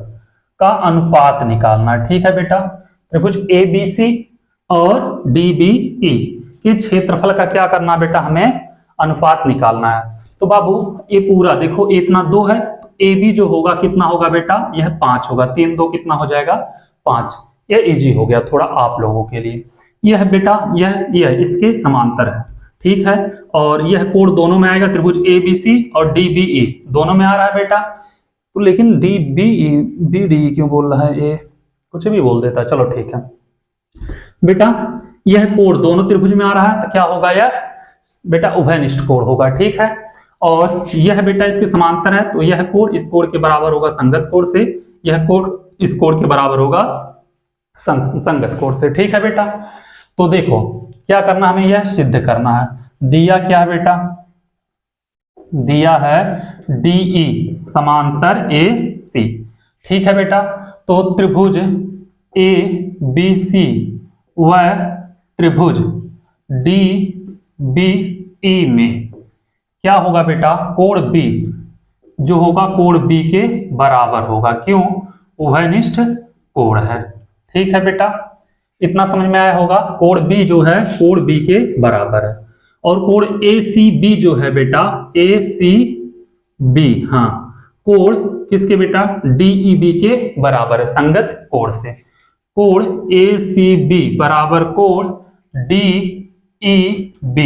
[SPEAKER 1] का अनुपात निकालना। ठीक है बेटा, त्रिभुज ABC और DBE के क्षेत्रफल का क्या करना बेटा, हमें अनुपात निकालना है। तो बाबू ये पूरा देखो, इतना 2 है, तो AB जो होगा कितना होगा बेटा, यह 5 होगा, 3 2 कितना हो जाएगा 5। यह इजी हो गया थोड़ा आप लोगों के लिए। यह बेटा यह इसके समांतर है। ठीक है, और यह कोण दोनों में आएगा, त्रिभुज ABC और DBE दोनों में आ रहा है बेटा। तो लेकिन BDE क्यों बोल रहा है, ये कुछ भी बोल देता है, चलो ठीक है बेटा। यह कोण दोनों त्रिभुज में आ रहा है, तो क्या होगा, यह बेटा उभयनिष्ठ कोण होगा। ठीक है, और यह बेटा इसके समांतर है, तो यह कोण इस कोण के बराबर होगा संगत कोण से, यह कोण इस कोण के बराबर होगा संगत कोण से। ठीक है बेटा, तो देखो क्या करना, हमें यह सिद्ध करना है। दिया क्या है बेटा, दिया है DE समांतर AC। ठीक है बेटा, तो त्रिभुज ABC व त्रिभुज DBE में क्या होगा बेटा, कोण B जो होगा कोण B के बराबर होगा। क्यों? उभयनिष्ठ कोण है। ठीक है बेटा, इतना समझ में आया होगा। कोण B जो है कोण B के बराबर है, और कोण ACB जो है बेटा ACB, हाँ, कोण किसके बेटा, DEB के बराबर है, संगत कोण से। कोण ACB बराबर कोण DEB,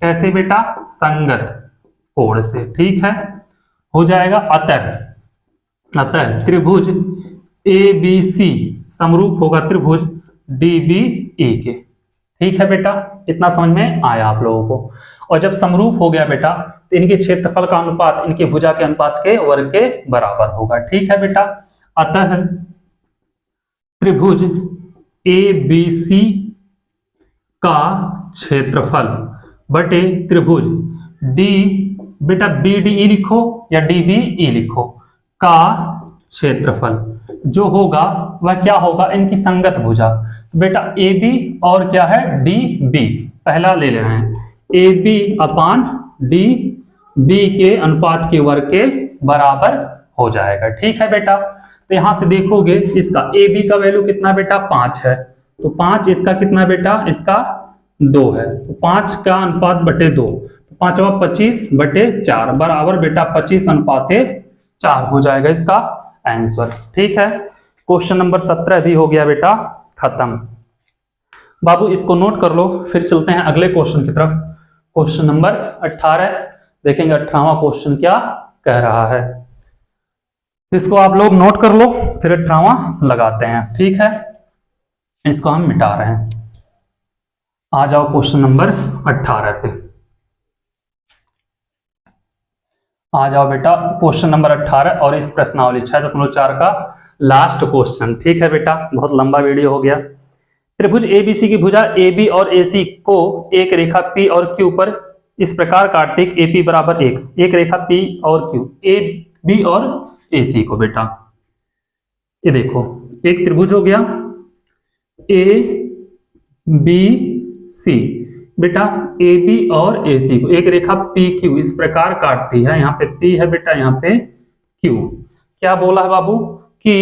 [SPEAKER 1] कैसे बेटा, संगत कोण से। ठीक है, हो जाएगा। अतः त्रिभुज ABC समरूप होगा त्रिभुज DBE के। ठीक है बेटा, इतना समझ में आया आप लोगों को। और जब समरूप हो गया बेटा तो इनके क्षेत्रफल का अनुपात इनके भुजा के अनुपात के वर्ग के बराबर होगा। ठीक है बेटा, अतः त्रिभुज ABC का क्षेत्रफल बटे त्रिभुज बेटा BDE लिखो या DBE लिखो, का क्षेत्रफल जो होगा वह क्या होगा, इनकी संगत भुजा। तो बेटा AB और क्या है, DB, पहला ले रहे हैं, AB अपान DB के अनुपात के वर्ग के बराबर हो जाएगा। ठीक है बेटा, तो यहां से देखोगे इसका AB का वैल्यू कितना बेटा, 5 है, तो 5 इसका कितना बेटा, इसका 2 है, तो 5 का अनुपात बटे 2, 5वां 25 बटे 4 बराबर बेटा 25 अनुपाते 4 हो जाएगा इसका आंसर। ठीक है, क्वेश्चन नंबर 17 भी हो गया बेटा खत्म। बाबू इसको नोट कर लो, फिर चलते हैं अगले क्वेश्चन की तरफ। क्वेश्चन नंबर 18 देखेंगे, 18वां क्वेश्चन क्या कह रहा है, इसको आप लोग नोट कर लो, फिर 18वां लगाते हैं। ठीक है, इसको हम मिटा रहे हैं। आ जाओ क्वेश्चन नंबर 18 पे, आ जाओ बेटा क्वेश्चन नंबर 18 और इस प्रश्नावली 6.4 का लास्ट क्वेश्चन। ठीक है बेटा, बहुत लंबा वीडियो हो गया। त्रिभुज ABC की भुजा AB और AC को एक रेखा P और Q पर इस प्रकार काटते हैं AP बराबर 1, एक रेखा P और Q, AB और AC को बेटा, ये देखो एक त्रिभुज हो गया ABC बेटा, AB और AC को एक रेखा PQ इस प्रकार काटती है, यहाँ पे P है बेटा, यहाँ पे Q। क्या बोला है बाबू कि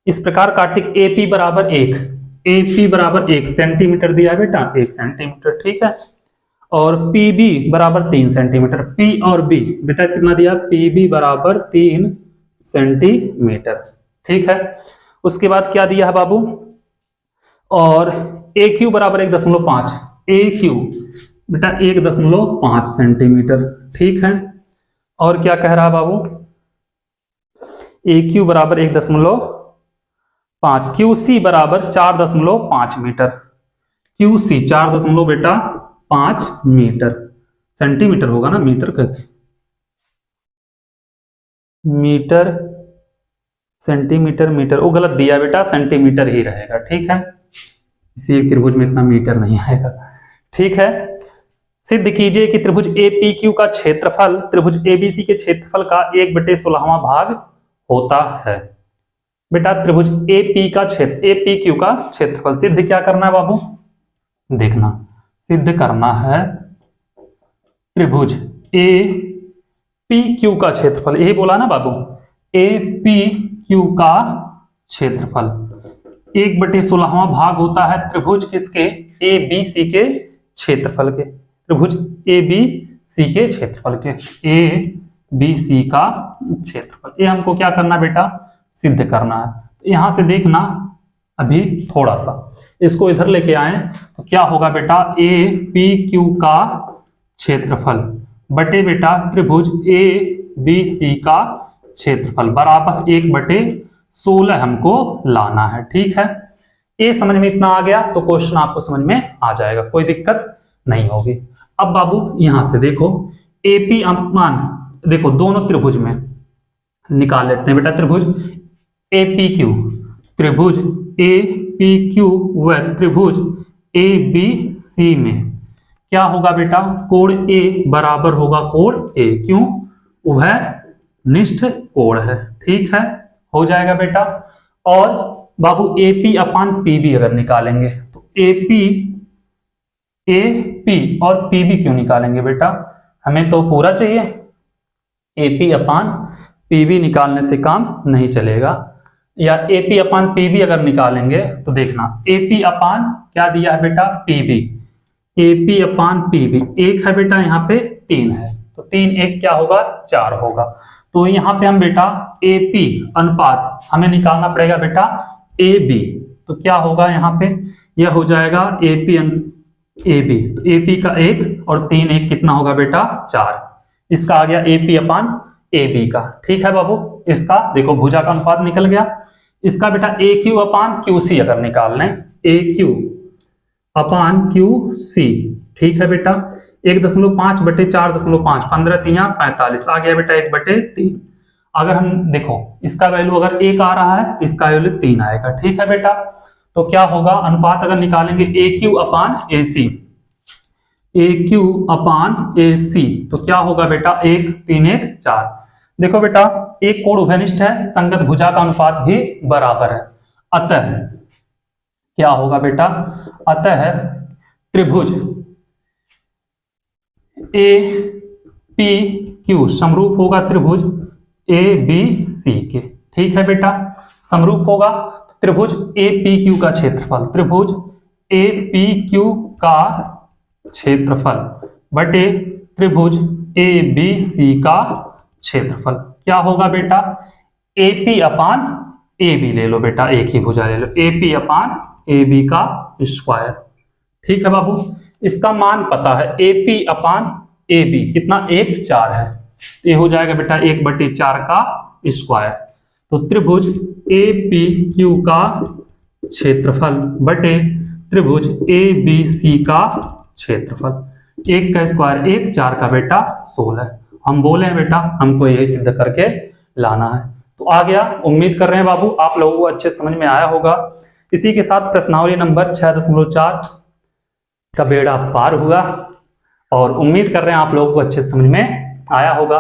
[SPEAKER 1] इस प्रकार काटती AP बराबर 1, AP बराबर 1 सेंटीमीटर दिया है बेटा, 1 सेंटीमीटर। ठीक है, और PB बराबर 3 सेंटीमीटर, P और B बेटा कितना दिया, PB बराबर 3 सेंटीमीटर। ठीक है, उसके बाद क्या दिया है बाबू, और AQ बराबर 1.5, AQ बेटा 1.5 सेंटीमीटर। ठीक है, और क्या कह रहा है बाबू, AQ बराबर 1.5, QC बराबर 4.5 मीटर, QC 4 बेटा 5 मीटर, सेंटीमीटर होगा ना, मीटर कैसे, मीटर सेंटीमीटर मीटर, वो गलत दिया बेटा, सेंटीमीटर ही रहेगा। ठीक है, इसी एक त्रिभुज में इतना मीटर नहीं आएगा। ठीक है, सिद्ध कीजिए कि त्रिभुज APQ का क्षेत्रफल त्रिभुज ABC के क्षेत्रफल का 1/16वां भाग होता है। बेटा त्रिभुज APQ का क्षेत्रफल सिद्ध क्या करना है बाबू, देखना, सिद्ध करना है त्रिभुज APQ का क्षेत्रफल, यही बोला ना बाबू, APQ का क्षेत्रफल 1/16वां भाग होता है त्रिभुज किसके, ABC के क्षेत्रफल के, त्रिभुज ABC के क्षेत्रफल के, ABC का क्षेत्रफल। ये हमको क्या करना बेटा, सिद्ध करना है। यहां से देखना, अभी थोड़ा सा इसको इधर लेके आए तो क्या होगा बेटा, APQ का क्षेत्रफल बटे बेटा त्रिभुज ABC का क्षेत्रफल बराबर 1/16 हमको लाना है। ठीक है, ये समझ में इतना आ गया तो क्वेश्चन आपको समझ में आ जाएगा, कोई दिक्कत नहीं होगी। अब बाबू यहां से देखो AP मान, देखो दोनों त्रिभुज में निकाल लेते हैं बेटा, त्रिभुज APQ व त्रिभुज ABC में क्या होगा बेटा, कोण ए बराबर होगा कोण ए, क्यों, उभयनिष्ठ कोण है। ठीक है, हो जाएगा बेटा। और बाबू एपी अपान पीबी अगर निकालेंगे तो एपी और पीबी क्यों निकालेंगे बेटा, हमें तो पूरा चाहिए। एपी अपान पीबी निकालने से काम नहीं चलेगा, या एपी अपान पीबी अगर निकालेंगे तो देखना, एपी अपान क्या दिया है बेटा, पीबी, एपी अपान पीबी, एक है बेटा यहाँ पे 3 है, तो 3 1 क्या होगा 4 होगा। तो यहाँ पे हम बेटा एपी अनुपात हमें निकालना पड़ेगा बेटा ए बी, तो क्या होगा यहाँ पे, यह हो जाएगा एपी ए बी, तो एपी का 1 और 3 1 कितना होगा बेटा 4, इसका आ गया एपी अपान ए बी का। ठीक है बाबू, इसका देखो भुजा का अनुपात निकल गया। इसका बेटा ए क्यू अपान क्यू सी अगर निकाल लें, ए क्यू अपान क्यू सी, ठीक है बेटा, 1.5 बटे 4.5, 15 3 45 आ गया बेटा 1/3। अगर हम देखो इसका वैल्यू अगर 1 आ रहा है, इसका वैल्यू 3 आएगा। ठीक है बेटा, तो क्या होगा, अनुपात अगर निकालेंगे ए क्यू अपान ए सी, ए क्यू अपान ए सी, तो क्या होगा बेटा 1 3 1 4। देखो बेटा एक कोण उभयनिष्ठ है, संगत भुजा का अनुपात भी बराबर है, अतः क्या होगा बेटा, अतः त्रिभुज ए पी क्यू समरूप होगा त्रिभुज ए बी सी के। ठीक है बेटा, समरूप होगा तो त्रिभुज ए पी क्यू का क्षेत्रफल, त्रिभुज ए पी क्यू का क्षेत्रफल बटे त्रिभुज ए बी सी का क्षेत्रफल क्या होगा बेटा, ए पी अपान ए बी ले लो बेटा, एक ही भुजा ले लो, A P upon A B का स्क्वायर। ठीक है बाबू, इसका मान पता है, ए पी अपान ए बी कितना 1 4 है, ये हो जाएगा बेटा 1/4 का स्क्वायर। तो त्रिभुज ए पी क्यू का क्षेत्रफल बटे त्रिभुज ए बी सी का क्षेत्रफल, 1 का स्क्वायर 1 4 का बेटा 16। हम बोले हैं बेटा हमको यही सिद्ध करके लाना है। तो आ गया, उम्मीद कर रहे हैं बाबू आप लोगों को अच्छे समझ में आया होगा। इसी के साथ प्रश्नावली नंबर 6.4 का बेड़ा पार हुआ और उम्मीद कर रहे हैं आप लोगों को अच्छे समझ में आया होगा।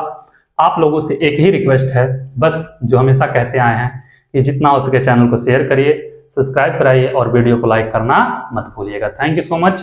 [SPEAKER 1] आप लोगों से एक ही रिक्वेस्ट है, बस जो हमेशा कहते आए हैं कि जितना हो सके चैनल को शेयर करिए, सब्सक्राइब कराइए और वीडियो को लाइक करना मत भूलिएगा। Thank you so much.